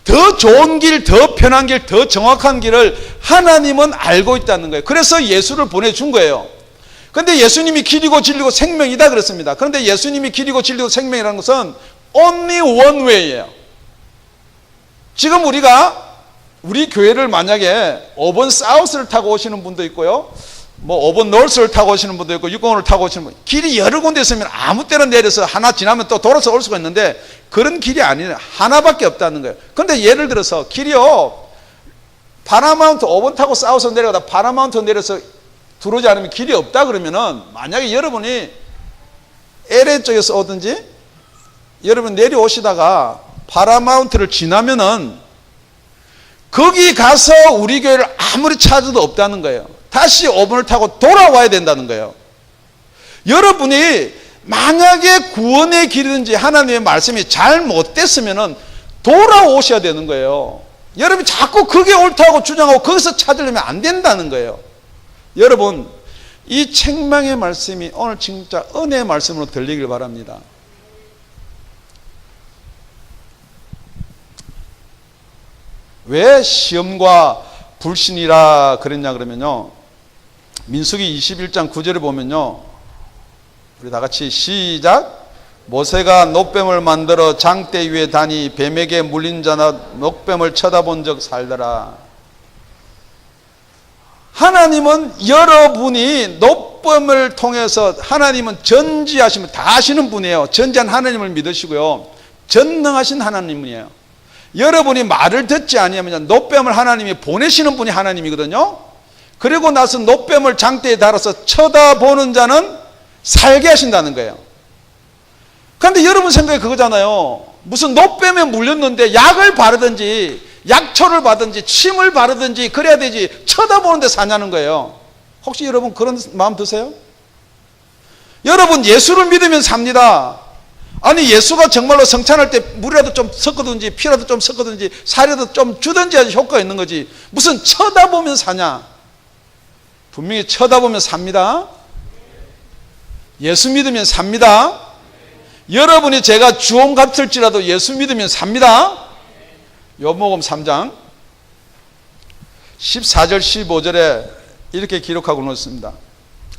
더 좋은 길, 더 편한 길, 더 정확한 길을 하나님은 알고 있다는 거예요. 그래서 예수를 보내준 거예요. 그런데 예수님이 길이고 진리고 생명이다 그랬습니다. 그런데 예수님이 길이고 진리고 생명이라는 것은 only one way예요. 지금 우리 교회를 만약에 5번 사우스를 타고 오시는 분도 있고요, 5번 노스를 타고 오시는 분도 있고 6번을 타고 오시는 분, 길이 여러 군데 있으면 아무 때나 내려서 하나 지나면 또 돌아서 올 수가 있는데, 그런 길이 아니에요. 하나밖에 없다는 거예요. 그런데 예를 들어서 길이요, 파라마운트 5번 타고 사우스 내려가다 파라마운트 내려서 들어오지 않으면 길이 없다 그러면은, 만약에 여러분이 LA 쪽에서 오든지 여러분 내려오시다가 파라마운트를 지나면은 거기 가서 우리 교회를 아무리 찾아도 없다는 거예요. 다시 5번을 타고 돌아와야 된다는 거예요. 여러분이 만약에 구원의 길이든지 하나님의 말씀이 잘못됐으면은 돌아오셔야 되는 거예요. 여러분이 자꾸 그게 옳다고 주장하고 거기서 찾으려면 안 된다는 거예요. 여러분, 이 책망의 말씀이 오늘 진짜 은혜의 말씀으로 들리길 바랍니다. 왜 시험과 불신이라 그랬냐 그러면요, 민수기 21장 9절에 보면요, 우리 다 같이 시작. 모세가 놋뱀을 만들어 장대 위에 다니 뱀에게 물린 자나 놋뱀을 쳐다본 적 살더라. 하나님은 여러분이 놋뱀을 통해서, 하나님은 전지하시면 다 아시는 분이에요. 전지한 하나님을 믿으시고요, 전능하신 하나님이에요. 여러분이 말을 듣지 아니하면 놋뱀을 하나님이 보내시는 분이 하나님이거든요. 그리고 나서 놋뱀을 장대에 달아서 쳐다보는 자는 살게 하신다는 거예요. 그런데 여러분 생각이 그거잖아요. 무슨 놋뱀에 물렸는데 약을 바르든지 약초를 받든지 침을 바르든지 그래야 되지 쳐다보는데 사냐는 거예요. 혹시 여러분 그런 마음 드세요? 여러분 예수를 믿으면 삽니다. 아니 예수가 정말로 성찬할 때 물이라도 좀 섞어든지 피라도 좀 섞어든지 살이라도 좀 주든지 아주 효과가 있는 거지, 무슨 쳐다보면 사냐. 분명히 쳐다보면 삽니다. 예수 믿으면 삽니다. 여러분이 제가 주홍 같을지라도 예수 믿으면 삽니다. 요한복음 3장 14절 15절에 이렇게 기록하고 놓습니다.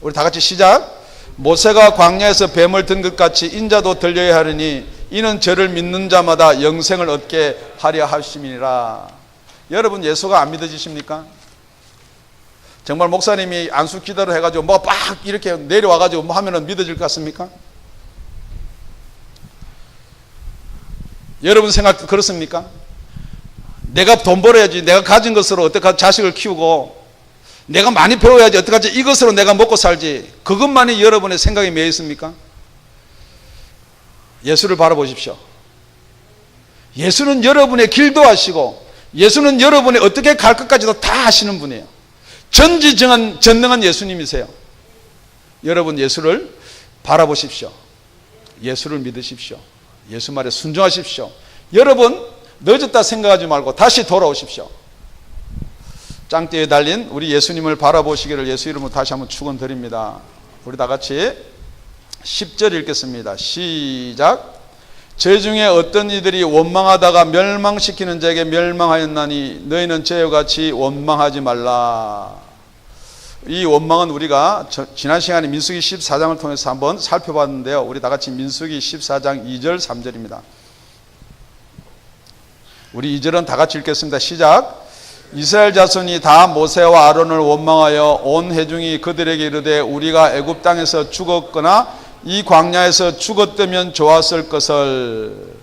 우리 다 같이 시작. 모세가 광야에서 뱀을 든 것 같이 인자도 들려야 하리니 이는 저를 믿는 자마다 영생을 얻게 하려 하심이니라. 여러분 예수가 안 믿어지십니까? 정말 목사님이 안수 기도를 해가지고 뭐 막 이렇게 내려와가지고 뭐 하면은 믿어질 것 같습니까? 여러분 생각 그렇습니까? 내가 돈 벌어야지, 내가 가진 것으로 어떻게 자식을 키우고, 내가 많이 배워야지 어떡하지, 이것으로 내가 먹고 살지, 그것만이 여러분의 생각에 매여 있습니까? 예수를 바라보십시오. 예수는 여러분의 길도 아시고 예수는 여러분이 어떻게 갈 것까지도 다 아시는 분이에요. 전능한 예수님이세요. 여러분 예수를 바라보십시오. 예수를 믿으십시오. 예수 말에 순종하십시오. 여러분 늦었다 생각하지 말고 다시 돌아오십시오. 짱대에 달린 우리 예수님을 바라보시기를 예수 이름으로 다시 한번 축원드립니다. 우리 다 같이 10절 읽겠습니다. 시작. 제 중에 어떤 이들이 원망하다가 멸망시키는 자에게 멸망하였나니 너희는 저와 같이 원망하지 말라. 이 원망은 우리가 지난 시간에 민수기 14장을 통해서 한번 살펴봤는데요, 우리 다 같이 민수기 14장 2절 3절입니다. 우리 2절은 다 같이 읽겠습니다. 시작. 이스라엘 자손이 다 모세와 아론을 원망하여 온 회중이 그들에게 이르되 우리가 애굽 땅에서 죽었거나 이 광야에서 죽었다면 좋았을 것을.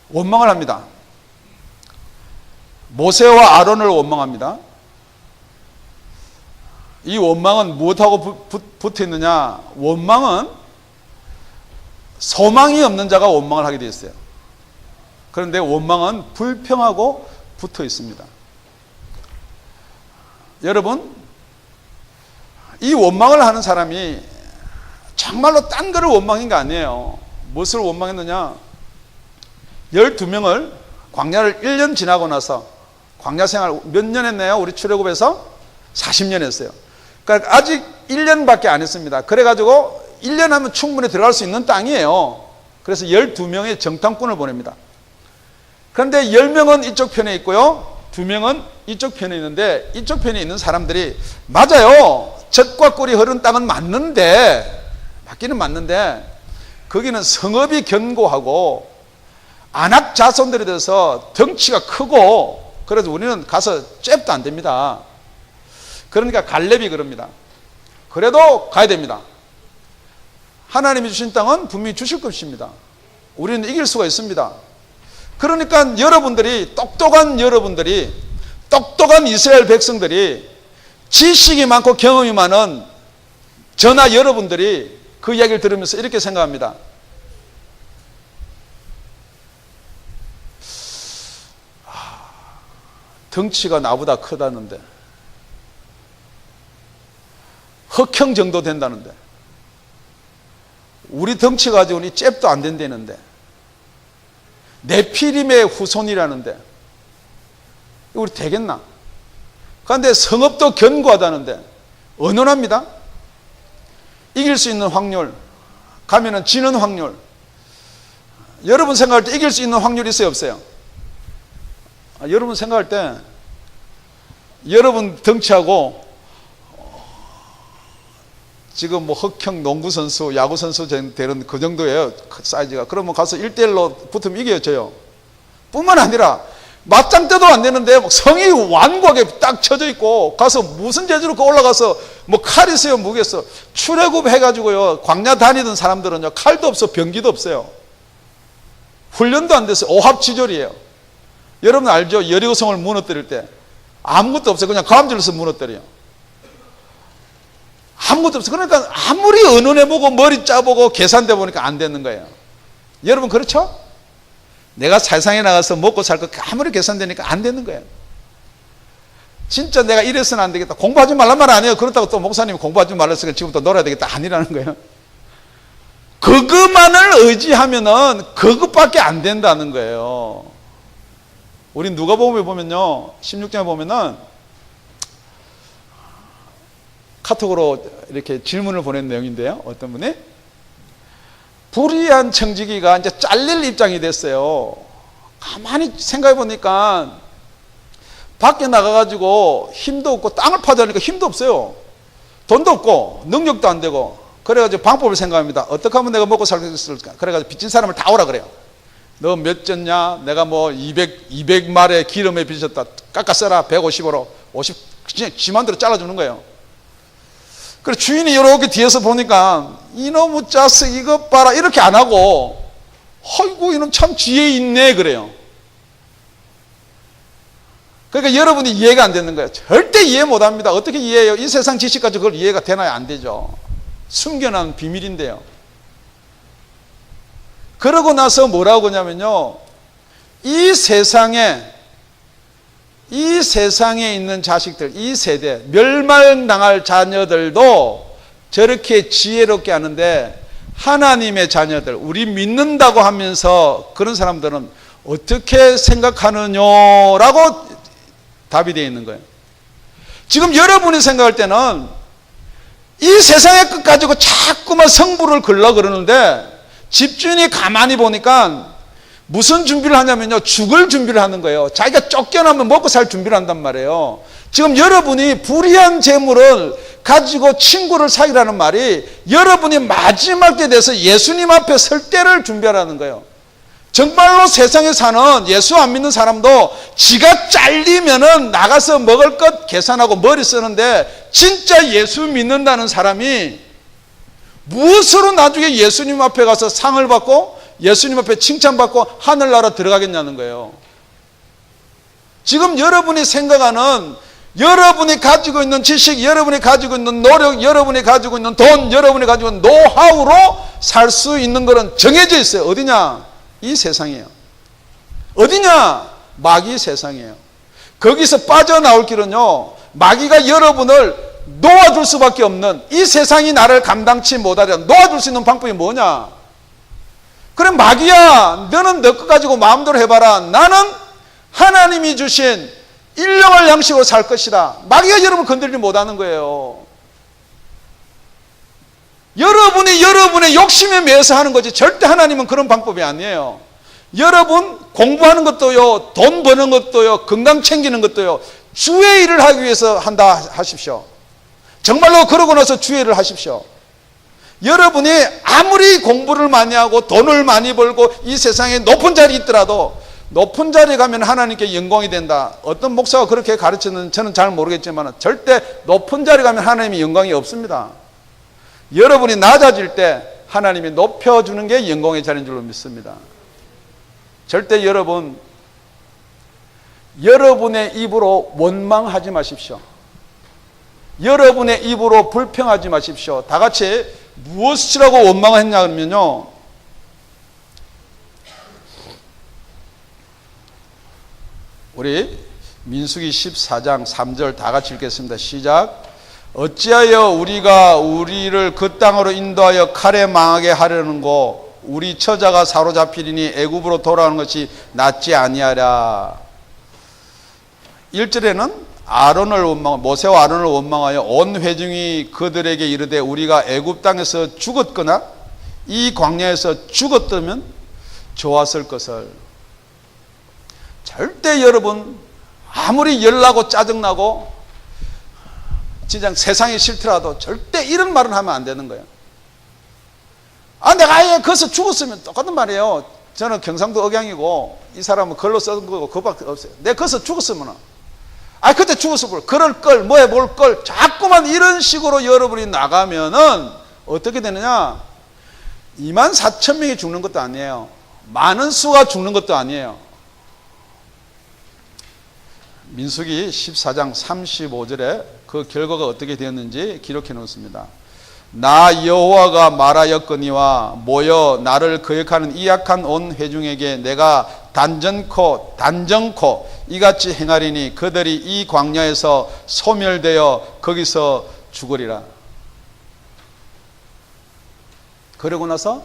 원망을 합니다. 모세와 아론을 원망합니다. 이 원망은 무엇하고 붙어 있느냐? 원망은 소망이 없는 자가 원망을 하게 되어 있어요. 그런데 원망은 불평하고 붙어 있습니다. 여러분, 이 원망을 하는 사람이 정말로 딴 거를 원망인 거 아니에요. 무엇을 원망했느냐? 12명을 광야를 1년 지나고 나서, 광야 생활 몇 년 했나요? 우리 출애굽에서 40년 했어요. 그러니까 아직 1년밖에 안 했습니다. 그래가지고 1년 하면 충분히 들어갈 수 있는 땅이에요. 그래서 12명의 정탐꾼을 보냅니다. 그런데 10명은 이쪽 편에 있고요, 2명은 이쪽 편에 있는데, 이쪽 편에 있는 사람들이 맞아요. 젖과 꿀이 흐른 땅은 맞기는 맞는데 거기는 성읍이 견고하고 안악 자손들이 돼서 덩치가 크고, 그래서 우리는 가서 잽도 안 됩니다. 그러니까 갈렙이 그럽니다. 그래도 가야 됩니다. 하나님이 주신 땅은 분명히 주실 것입니다. 우리는 이길 수가 있습니다. 그러니까 여러분들이, 똑똑한 이스라엘 백성들이, 지식이 많고 경험이 많은 저나 여러분들이 그 이야기를 들으면서 이렇게 생각합니다. 덩치가 나보다 크다는데, 흑형 정도 된다는데, 우리 덩치 가지고는 잽도 안 된다는데, 네피림의 후손이라는데 우리 되겠나? 그런데 성읍도 견고하다는데 언론합니다. 이길 수 있는 확률, 가면은 지는 확률. 여러분 생각할 때 이길 수 있는 확률이 있어요, 없어요? 여러분 생각할 때 여러분 덩치하고 지금 뭐 흑형 농구 선수, 야구 선수 되는 그 정도예요. 사이즈가. 그러면 가서 1대1로 붙으면 이겨져요. 뿐만 아니라 맞짱 떠도 안 되는데 성이 완고하게 딱 쳐져 있고 가서 무슨 재주로 올라가서 뭐 칼 있어요, 무기 있어. 출애굽 해가지고요. 광야 다니던 사람들은요. 칼도 없어, 병기도 없어요. 훈련도 안 됐어요. 오합지졸이에요. 여러분 알죠? 여리고성을 무너뜨릴 때 아무것도 없어요. 그냥 감질러서 무너뜨려요. 아무것도 없어. 그러니까 아무리 언론해보고 머리 짜보고 계산돼 보니까 안 되는 거예요. 여러분 그렇죠? 내가 세상에 나가서 먹고 살 거 아무리 계산되니까 안 되는 거예요. 진짜 내가 이래서는 안 되겠다. 공부하지 말란 말 아니에요. 그렇다고 또 목사님이 공부하지 말랬으니까 지금부터 놀아야 되겠다. 아니라는 거예요. 그것만을 의지하면은 그것밖에 안 된다는 거예요. 우리 누가복음에 보면요. 16장에 보면은 카톡으로 이렇게 질문을 보낸 내용인데요. 어떤 분이 불의한 청지기가 이제 잘릴 입장이 됐어요. 가만히 생각해 보니까 밖에 나가가지고 힘도 없고 땅을 파야 되니까 힘도 없어요. 돈도 없고 능력도 안 되고 그래가지고 방법을 생각합니다. 어떻게 하면 내가 먹고 살 수 있을까? 그래가지고 빚진 사람을 다 오라 그래요. 너 몇 졌냐? 내가 뭐 200말의 기름에 빚었다. 깎아 써라. 150으로 50 그냥 지만대로 잘라주는 거예요. 그래 주인이 이렇게 뒤에서 보니까 이놈의 자식 이것 봐라 이렇게 안 하고 아이고 이놈 참 지혜 있네 그래요. 그러니까 여러분이 이해가 안 되는 거예요. 절대 이해 못합니다. 어떻게 이해해요? 이 세상 지식까지 그걸 이해가 되나요? 안 되죠. 숨겨놓은 비밀인데요. 그러고 나서 뭐라고 하냐면요. 이 세상에 있는 자식들, 이 세대, 멸망당할 자녀들도 저렇게 지혜롭게 하는데 하나님의 자녀들, 우리 믿는다고 하면서 그런 사람들은 어떻게 생각하느냐라고 답이 되어 있는 거예요. 지금 여러분이 생각할 때는 이 세상의 것 가지고 자꾸만 성부를 걸려 그러는데 집주인이 가만히 보니까 무슨 준비를 하냐면요. 죽을 준비를 하는 거예요. 자기가 쫓겨나면 먹고 살 준비를 한단 말이에요. 지금 여러분이 불의한 재물을 가지고 친구를 사귀라는 말이 여러분이 마지막 때 돼서 예수님 앞에 설 때를 준비하라는 거예요. 정말로 세상에 사는 예수 안 믿는 사람도 지가 잘리면은 나가서 먹을 것 계산하고 머리 쓰는데 진짜 예수 믿는다는 사람이 무엇으로 나중에 예수님 앞에 가서 상을 받고 예수님 앞에 칭찬받고 하늘나라 들어가겠냐는 거예요. 지금 여러분이 생각하는 여러분이 가지고 있는 지식, 여러분이 가지고 있는 노력, 여러분이 가지고 있는 돈, 여러분이 가지고 있는 노하우로 살 수 있는 것은 정해져 있어요. 어디냐? 이 세상이에요. 어디냐? 마귀 세상이에요. 거기서 빠져나올 길은요, 마귀가 여러분을 놓아줄 수밖에 없는, 이 세상이 나를 감당치 못하려 놓아줄 수 있는 방법이 뭐냐? 그래 마귀야, 너는 너 것 가지고 마음대로 해봐라. 나는 하나님이 주신 일용할 양식으로 살 것이다. 마귀가 여러분 건들지 못하는 거예요. 여러분이 여러분의 욕심에 매여서 하는 거지 절대 하나님은 그런 방법이 아니에요. 여러분 공부하는 것도요, 돈 버는 것도요, 건강 챙기는 것도요, 주의 일을 하기 위해서 한다 하십시오. 정말로 그러고 나서 주의 일을 하십시오. 여러분이 아무리 공부를 많이 하고 돈을 많이 벌고 이 세상에 높은 자리에 있더라도 높은 자리에 가면 하나님께 영광이 된다. 어떤 목사가 그렇게 가르치는 저는 잘 모르겠지만 절대 높은 자리에 가면 하나님이 영광이 없습니다. 여러분이 낮아질 때 하나님이 높여주는 게 영광의 자리인 줄로 믿습니다. 절대 여러분의 입으로 원망하지 마십시오. 여러분의 입으로 불평하지 마십시오. 다 같이 무엇이라고 원망을 했냐면요, 우리 민수기 14장 3절 다 같이 읽겠습니다. 시작. 어찌하여 우리가 우리를 그 땅으로 인도하여 칼에 망하게 하려는고 우리 처자가 사로잡히리니 애굽으로 돌아오는 것이 낫지 아니하랴. 1절에는 모세와 아론을 원망하여 온 회중이 그들에게 이르되 우리가 애굽 땅에서 죽었거나 이 광야에서 죽었다면 좋았을 것을. 절대 여러분 아무리 열나고 짜증나고 진짜 세상이 싫더라도 절대 이런 말은 하면 안 되는 거예요. 내가 아예 거기서 죽었으면 똑같은 말이에요. 저는 경상도 억양이고 이 사람은 글로 써둔 거고 그거밖에 없어요. 내가 거기서 죽었으면 그때 죽었으면 그럴 걸 뭐 해볼 걸 자꾸만 이런 식으로 여러분이 나가면은 어떻게 되느냐, 24,000명이 죽는 것도 아니에요. 많은 수가 죽는 것도 아니에요. 민수기 14장 35절에 그 결과가 어떻게 되었는지 기록해 놓습니다. 나 여호와가 말하였거니와 모여 나를 거역하는 이 악한 온 회중에게 내가 단정코 이같이 행하리니 그들이 이 광야에서 소멸되어 거기서 죽으리라. 그러고 나서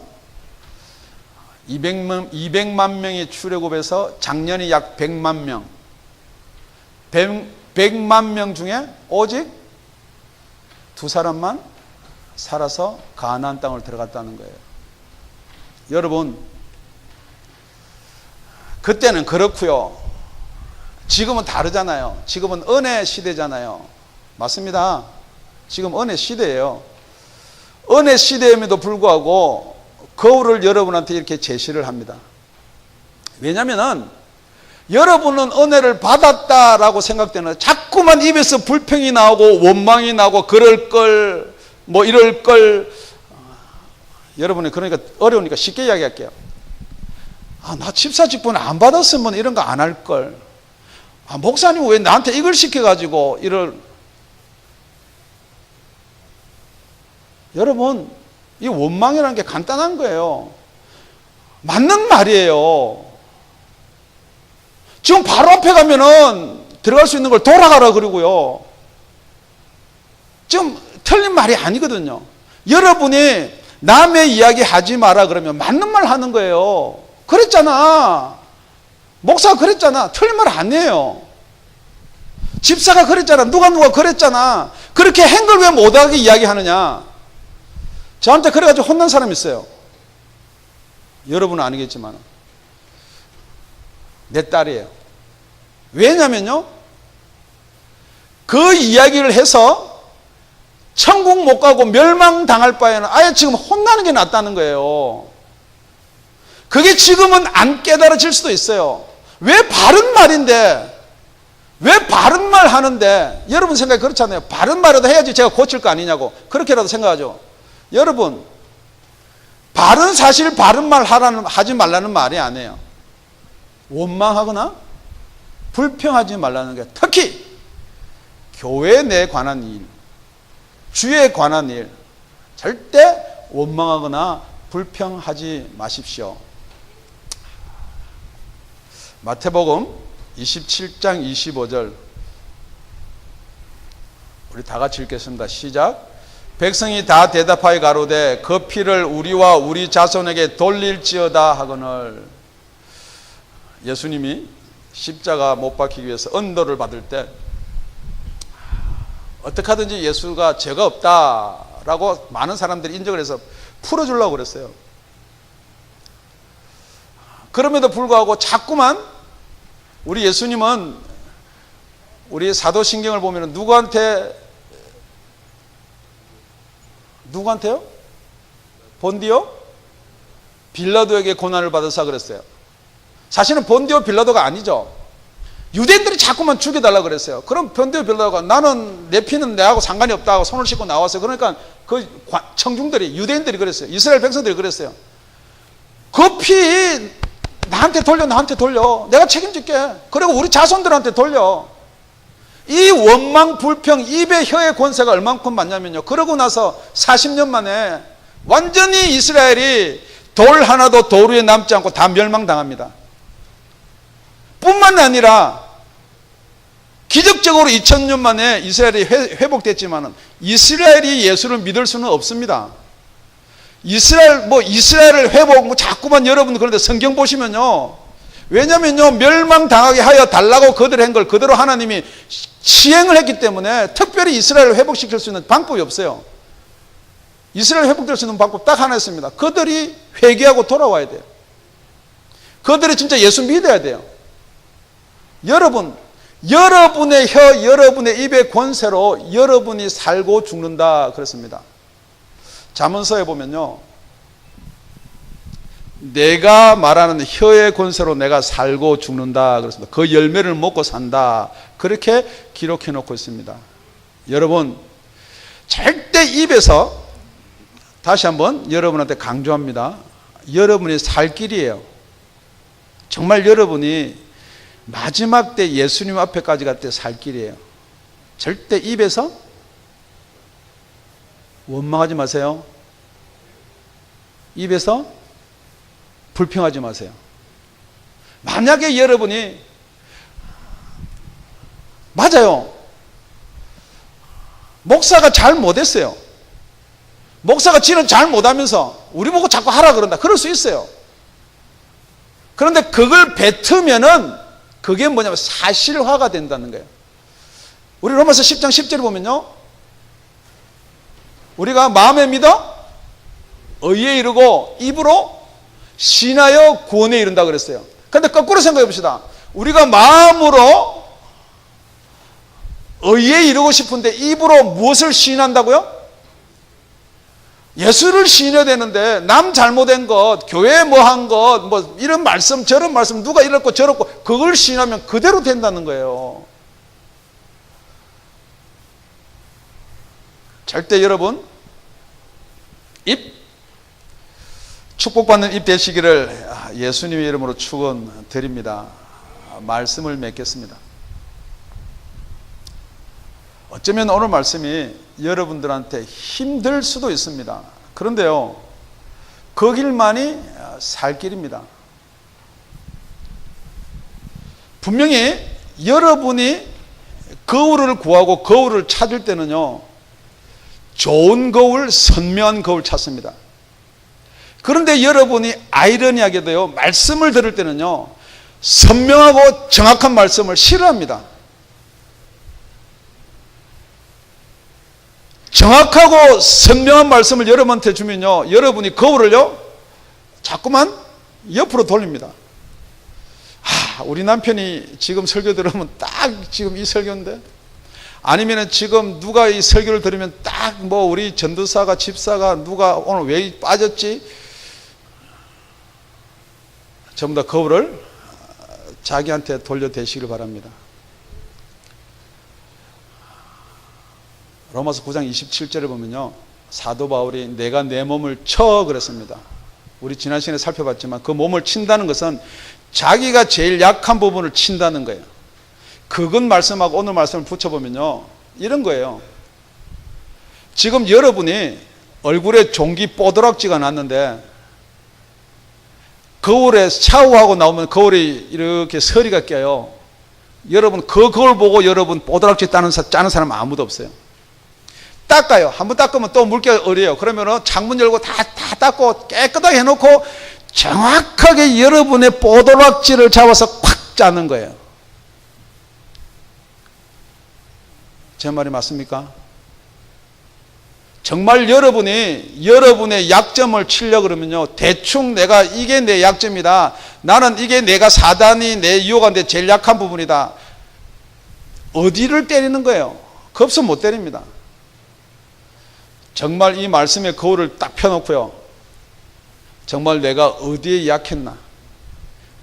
200만 명이 출애굽해서 작년이 약 100만 명, 100만 명 중에 오직 2사람만 살아서 가나안 땅을 들어갔다는 거예요. 여러분, 그때는 그렇고요. 지금은 다르잖아요. 지금은 은혜 시대잖아요. 맞습니다. 지금 은혜 시대예요. 은혜 시대임에도 불구하고 거울을 여러분한테 이렇게 제시를 합니다. 왜냐하면 여러분은 은혜를 받았다라고 생각되는 자꾸만 입에서 불평이 나오고 원망이 나오고 그럴 걸 뭐 이럴 걸. 여러분이 그러니까 어려우니까 쉽게 이야기할게요. 나 집사 직분 안 받았으면 이런 거 안 할 걸. 목사님 왜 나한테 이걸 시켜가지고 이럴. 여러분, 이 원망이라는 게 간단한 거예요. 맞는 말이에요. 지금 바로 앞에 가면은 들어갈 수 있는 걸 돌아가라 그러고요. 지금 틀린 말이 아니거든요. 여러분이 남의 이야기 하지 마라 그러면 맞는 말 하는 거예요. 그랬잖아. 목사가 그랬잖아. 틀린 말 아니에요. 집사가 그랬잖아. 누가 그랬잖아. 그렇게 한 걸 왜 못하게 이야기하느냐. 저한테 그래가지고 혼난 사람이 있어요. 여러분은 아니겠지만 내 딸이에요. 왜냐면요, 그 이야기를 해서 천국 못 가고 멸망당할 바에는 아예 지금 혼나는 게 낫다는 거예요. 그게 지금은 안 깨달아질 수도 있어요. 왜 바른 말인데, 왜 바른 말 하는데, 여러분 생각이 그렇잖아요. 바른 말이라도 해야지 제가 고칠 거 아니냐고 그렇게라도 생각하죠. 여러분, 바른 사실 바른 말 하지 말라는 말이 아니에요. 원망하거나 불평하지 말라는 게, 특히 교회에 내 관한 일, 주에 관한 일, 절대 원망하거나 불평하지 마십시오. 마태복음 27장 25절 우리 다 같이 읽겠습니다. 시작. 백성이 다 대답하여 가로되 그 피를 우리와 우리 자손에게 돌릴지어다 하거늘. 예수님이 십자가 못 박히기 위해서 언도를 받을 때 어떻게 하든지 예수가 죄가 없다라고 많은 사람들이 인정을 해서 풀어주려고 그랬어요. 그럼에도 불구하고 자꾸만 우리 예수님은 우리 사도신경을 보면 누구한테요? 본디오? 빌라도에게 고난을 받으사 그랬어요. 사실은 본디오 빌라도가 아니죠. 유대인들이 자꾸만 죽여달라고 그랬어요. 그럼 본디오 빌라도가 나는 내 피는 내하고 상관이 없다고 손을 씻고 나왔어요. 그러니까 그 청중들이, 유대인들이 그랬어요. 이스라엘 백성들이 그랬어요. 그 피 나한테 돌려. 내가 책임질게. 그리고 우리 자손들한테 돌려. 이 원망, 불평, 입의 혀의 권세가 얼만큼 많냐면요. 그러고 나서 40년 만에 완전히 이스라엘이 돌 하나도 돌 위에 남지 않고 다 멸망당합니다. 뿐만 아니라 기적적으로 2000년 만에 이스라엘이 회복됐지만 이스라엘이 예수를 믿을 수는 없습니다. 이스라엘을 회복, 자꾸만 여러분 그런데 성경 보시면요. 왜냐면요, 멸망당하게 하여 달라고 그들 한 걸 그대로 하나님이 시행을 했기 때문에 특별히 이스라엘을 회복시킬 수 있는 방법이 없어요. 이스라엘 회복될 수 있는 방법 딱 하나 있습니다. 그들이 회개하고 돌아와야 돼요. 그들이 진짜 예수 믿어야 돼요. 여러분의 혀, 여러분의 입의 권세로 여러분이 살고 죽는다 그랬습니다. 잠언서에 보면요, 내가 말하는 혀의 권세로 내가 살고 죽는다 그랬습니다. 그 열매를 먹고 산다, 그렇게 기록해 놓고 있습니다. 여러분, 절대 입에서, 다시 한번 여러분한테 강조합니다, 여러분이 살 길이에요. 정말 여러분이 마지막 때 예수님 앞에까지 갈 때 살 길이에요. 절대 입에서 원망하지 마세요. 입에서 불평하지 마세요. 만약에 여러분이, 맞아요, 목사가 잘 못했어요. 목사가 지는 잘 못하면서 우리 보고 자꾸 하라 그런다, 그럴 수 있어요. 그런데 그걸 뱉으면은 그게 뭐냐면 사실화가 된다는 거예요. 우리 로마서 10장 10절을 보면요, 우리가 마음에 믿어 의에 이르고 입으로 신하여 구원에 이른다 그랬어요. 그런데 거꾸로 생각해 봅시다. 우리가 마음으로 의에 이르고 싶은데 입으로 무엇을 시인한다고요? 예수를 시인해야 되는데 남 잘못된 것, 교회 뭐 한 것, 뭐 이런 말씀 저런 말씀, 누가 이렇고 저렇고, 그걸 시인하면 그대로 된다는 거예요. 절대 여러분, 입, 축복받는 입 되시기를 예수님의 이름으로 축원드립니다. 말씀을 맺겠습니다. 어쩌면 오늘 말씀이 여러분들한테 힘들 수도 있습니다. 그런데요, 그 길만이 살 길입니다. 분명히 여러분이 거울을 구하고 거울을 찾을 때는요, 좋은 거울, 선명한 거울 찾습니다. 그런데 여러분이 아이러니하게도요, 말씀을 들을 때는요, 선명하고 정확한 말씀을 싫어합니다. 정확하고 선명한 말씀을 여러분한테 주면요, 여러분이 거울을요 자꾸만 옆으로 돌립니다. 우리 남편이 지금 설교 들으면 딱 지금 이 설교인데, 아니면 지금 누가 이 설교를 들으면 딱 뭐 우리 전도사가, 집사가 누가 오늘 왜 빠졌지, 전부 다 거울을 자기한테 돌려대시길 바랍니다. 로마서 9장 27절을 보면요, 사도 바울이 내가 내 몸을 쳐 그랬습니다. 우리 지난 시간에 살펴봤지만 그 몸을 친다는 것은 자기가 제일 약한 부분을 친다는 거예요. 그건 말씀하고 오늘 말씀을 붙여보면요, 이런 거예요. 지금 여러분이 얼굴에 종기 뽀드락지가 났는데 거울에 샤워하고 나오면 거울에 이렇게 서리가 껴요. 여러분 그 거울 보고 여러분 뽀드락지 짜는 사람 아무도 없어요. 닦아요. 한번 닦으면 또 물기가 어려요. 그러면은 창문 열고 다 닦고 깨끗하게 해놓고 정확하게 여러분의 뽀드락지를 잡아서 콱 짜는 거예요. 제 말이 맞습니까? 정말 여러분이 여러분의 약점을 치려고 그러면요, 대충 내가 이게 내 약점이다, 나는 이게 내가 사단이 내 유혹하는데 제일 약한 부분이다, 어디를 때리는 거예요? 겁서 못 때립니다. 정말 이 말씀의 거울을 딱 펴놓고요, 정말 내가 어디에 약했나,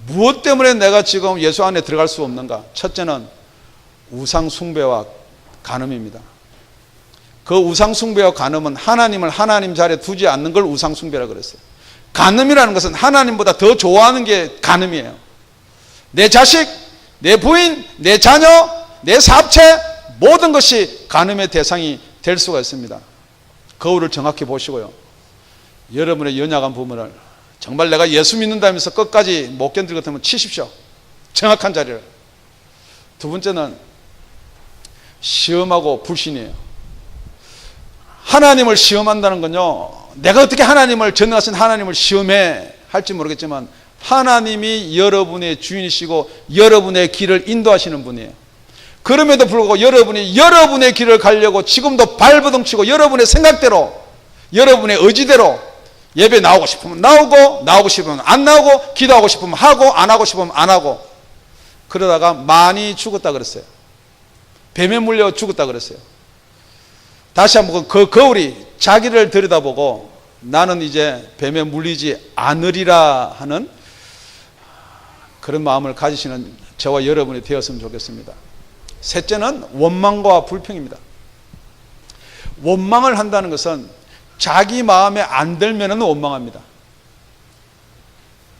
무엇 때문에 내가 지금 예수 안에 들어갈 수 없는가. 첫째는 우상 숭배와 간음입니다. 그 우상 숭배와 간음은 하나님을 하나님 자리에 두지 않는 걸 우상 숭배라고 그랬어요. 간음이라는 것은 하나님보다 더 좋아하는 게 간음이에요. 내 자식, 내 부인, 내 자녀, 내 사업체, 모든 것이 간음의 대상이 될 수가 있습니다. 거울을 정확히 보시고요, 여러분의 연약한 부분을 정말 내가 예수 믿는다면서 끝까지 못 견딜 것 같으면 치십시오. 정확한 자리를. 두 번째는 시험하고 불신이에요. 하나님을 시험한다는 건요, 내가 어떻게 하나님을, 전능하신 하나님을 시험해 할지 모르겠지만 하나님이 여러분의 주인이시고 여러분의 길을 인도하시는 분이에요. 그럼에도 불구하고 여러분이 여러분의 길을 가려고 지금도 발버둥 치고 여러분의 생각대로, 여러분의 의지대로 예배 나오고 싶으면 나오고, 나오고 싶으면 안 나오고, 기도하고 싶으면 하고, 안 하고 싶으면 안 하고, 그러다가 많이 죽었다 그랬어요. 뱀에 물려 죽었다 그랬어요. 다시 한번 그 거울이 자기를 들여다보고 나는 이제 뱀에 물리지 않으리라 하는 그런 마음을 가지시는 저와 여러분이 되었으면 좋겠습니다. 셋째는 원망과 불평입니다. 원망을 한다는 것은 자기 마음에 안 들면 원망합니다.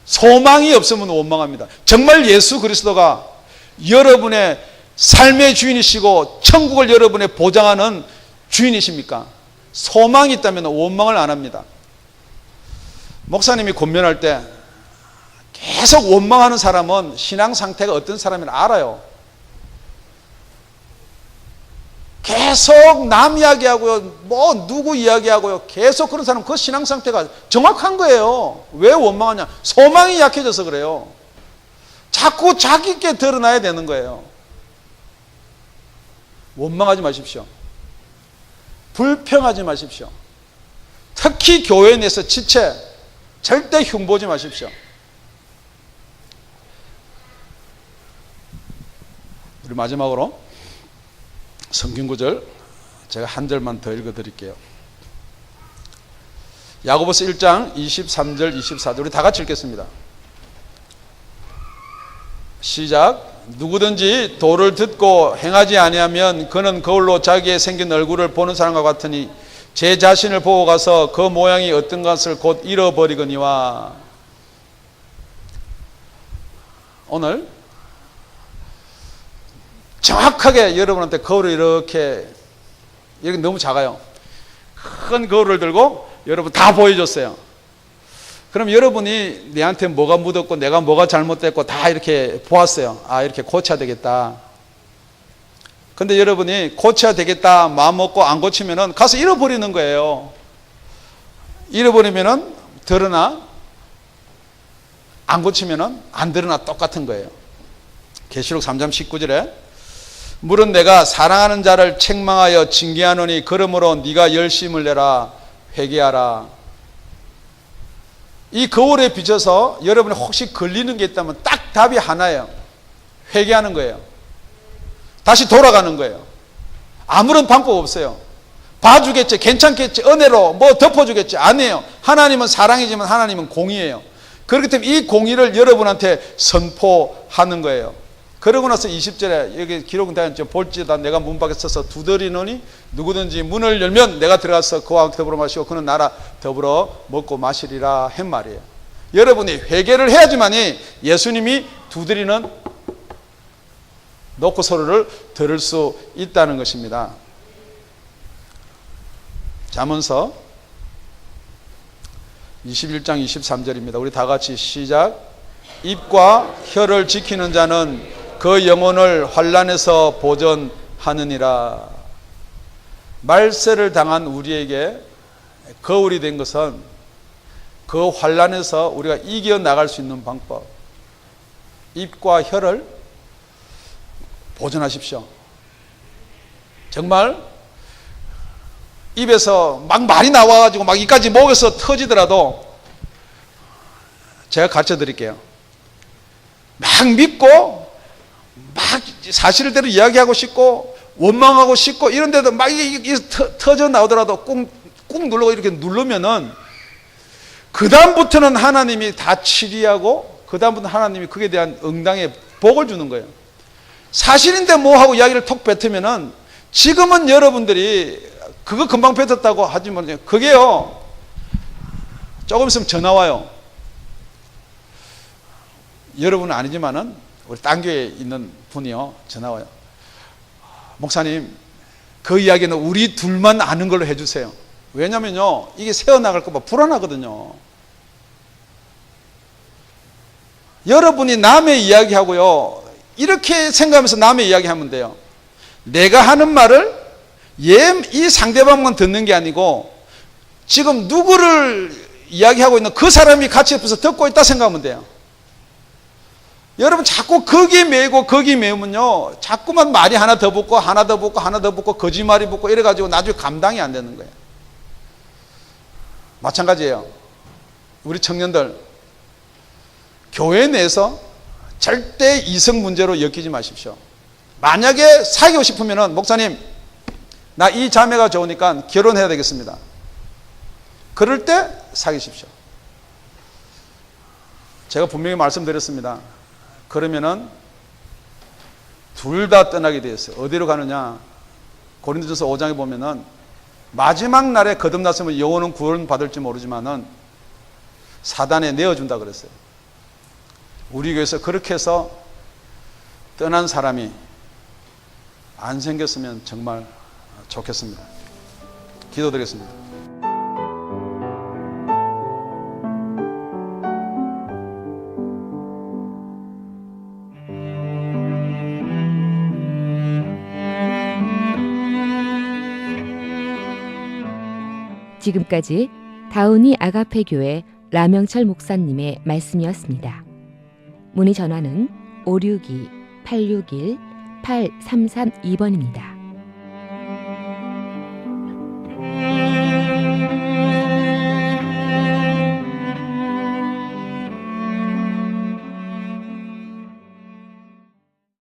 소망이 없으면 원망합니다. 정말 예수 그리스도가 여러분의 삶의 주인이시고 천국을 여러분의 보장하는 주인이십니까? 소망이 있다면 원망을 안 합니다. 목사님이 권면할 때 계속 원망하는 사람은 신앙 상태가 어떤 사람인지 알아요. 계속 남 이야기하고요, 뭐 누구 이야기하고요, 계속 그런 사람은 그 신앙 상태가 정확한 거예요. 왜 원망하냐? 소망이 약해져서 그래요. 자꾸 자기께 드러나야 되는 거예요. 원망하지 마십시오. 불평하지 마십시오. 특히 교회 내에서 지체 절대 흉보지 마십시오. 우리 마지막으로 성경 구절 제가 한 절만 더 읽어 드릴게요. 야고보서 1장 23절 24절 우리 다 같이 읽겠습니다. 시작. 누구든지 도를 듣고 행하지 아니하면 그는 거울로 자기의 생긴 얼굴을 보는 사람과 같으니 제 자신을 보고 가서 그 모양이 어떤 것을 곧 잃어버리거니와. 오늘 정확하게 여러분한테 거울을 이렇게 너무 작아요. 큰 거울을 들고 여러분 다 보여줬어요. 그럼 여러분이 내한테 뭐가 묻었고 내가 뭐가 잘못됐고 다 이렇게 보았어요. 아, 이렇게 고쳐야 되겠다. 근데 여러분이 고쳐야 되겠다 마음 먹고 안 고치면은 가서 잃어버리는 거예요. 잃어버리면은 드러나, 안 고치면은 안 드러나 똑같은 거예요. 계시록 3장 19절에 물은 내가 사랑하는 자를 책망하여 징계하노니 그러므로 네가 열심을 내라 회개하라. 이 거울에 비춰서 여러분이 혹시 걸리는 게 있다면 딱 답이 하나예요. 회개하는 거예요. 다시 돌아가는 거예요. 아무런 방법 없어요. 봐주겠지, 괜찮겠지, 은혜로 뭐 덮어주겠지. 아니에요. 하나님은 사랑이지만 하나님은 공의예요. 그렇기 때문에 이 공의를 여러분한테 선포하는 거예요. 그러고 나서 20절에 여기 기록은 다 볼지다 내가 문 밖에 서서 두드리노니 누구든지 문을 열면 내가 들어가서 그와 더불어 마시고 그는 나라 더불어 먹고 마시리라 한 말이에요. 여러분이 회개를 해야지만이 예수님이 두드리는 놓고 소리를 들을 수 있다는 것입니다. 잠언서 21장 23절입니다. 우리 다 같이 시작. 입과 혀를 지키는 자는 그 영혼을 환난에서 보전하느니라. 말세를 당한 우리에게 거울이 된 것은 그 환난에서 우리가 이겨나갈 수 있는 방법. 입과 혀를 보존하십시오. 정말 입에서 막 말이 나와가지고 막 이까지 목에서 터지더라도 제가 가르쳐 드릴게요. 막 믿고 막 사실대로 이야기하고 싶고 원망하고 싶고 이런데도 막 이게 터져 나오더라도 꾹 누르고 이렇게 누르면은 그 다음부터는 하나님이 다 치리하고 그 다음부터는 하나님이 그에 대한 응당의 복을 주는 거예요. 사실인데 뭐하고 이야기를 톡 뱉으면은 지금은 여러분들이 그거 금방 뱉었다고 하지만 그게요 조금 있으면 전화 와요. 여러분은 아니지만은 우리 딴 교회에 있는 분이요 전화 와요. 목사님 그 이야기는 우리 둘만 아는 걸로 해주세요. 왜냐면요 이게 새어나갈까 봐 불안하거든요. 여러분이 남의 이야기하고요 이렇게 생각하면서 남의 이야기하면 돼요. 내가 하는 말을 이 상대방만 듣는 게 아니고 지금 누구를 이야기하고 있는 그 사람이 같이 옆에서 듣고 있다 생각하면 돼요. 여러분 자꾸 거기에 매이고 거기에 매우면요 자꾸만 말이 하나 더 붙고 하나 더 붙고 하나 더 붙고 거짓말이 붙고 이래가지고 나중에 감당이 안 되는 거예요. 마찬가지예요. 우리 청년들 교회 내에서 절대 이성 문제로 엮이지 마십시오. 만약에 사귀고 싶으면 목사님 나 이 자매가 좋으니까 결혼해야 되겠습니다. 그럴 때 사귀십시오. 제가 분명히 말씀드렸습니다. 그러면은 둘 다 떠나게 되었어요. 어디로 가느냐? 고린도전서 5장에 보면은 마지막 날에 거듭났으면 영혼은 구원 받을지 모르지만은 사단에 내어준다 그랬어요. 우리 교회에서 그렇게 해서 떠난 사람이 안 생겼으면 정말 좋겠습니다. 기도드리겠습니다. 지금까지 다운이 아가페 교회 라명철 목사님의 말씀이었습니다. 문의 전화는 562-861-8332번입니다.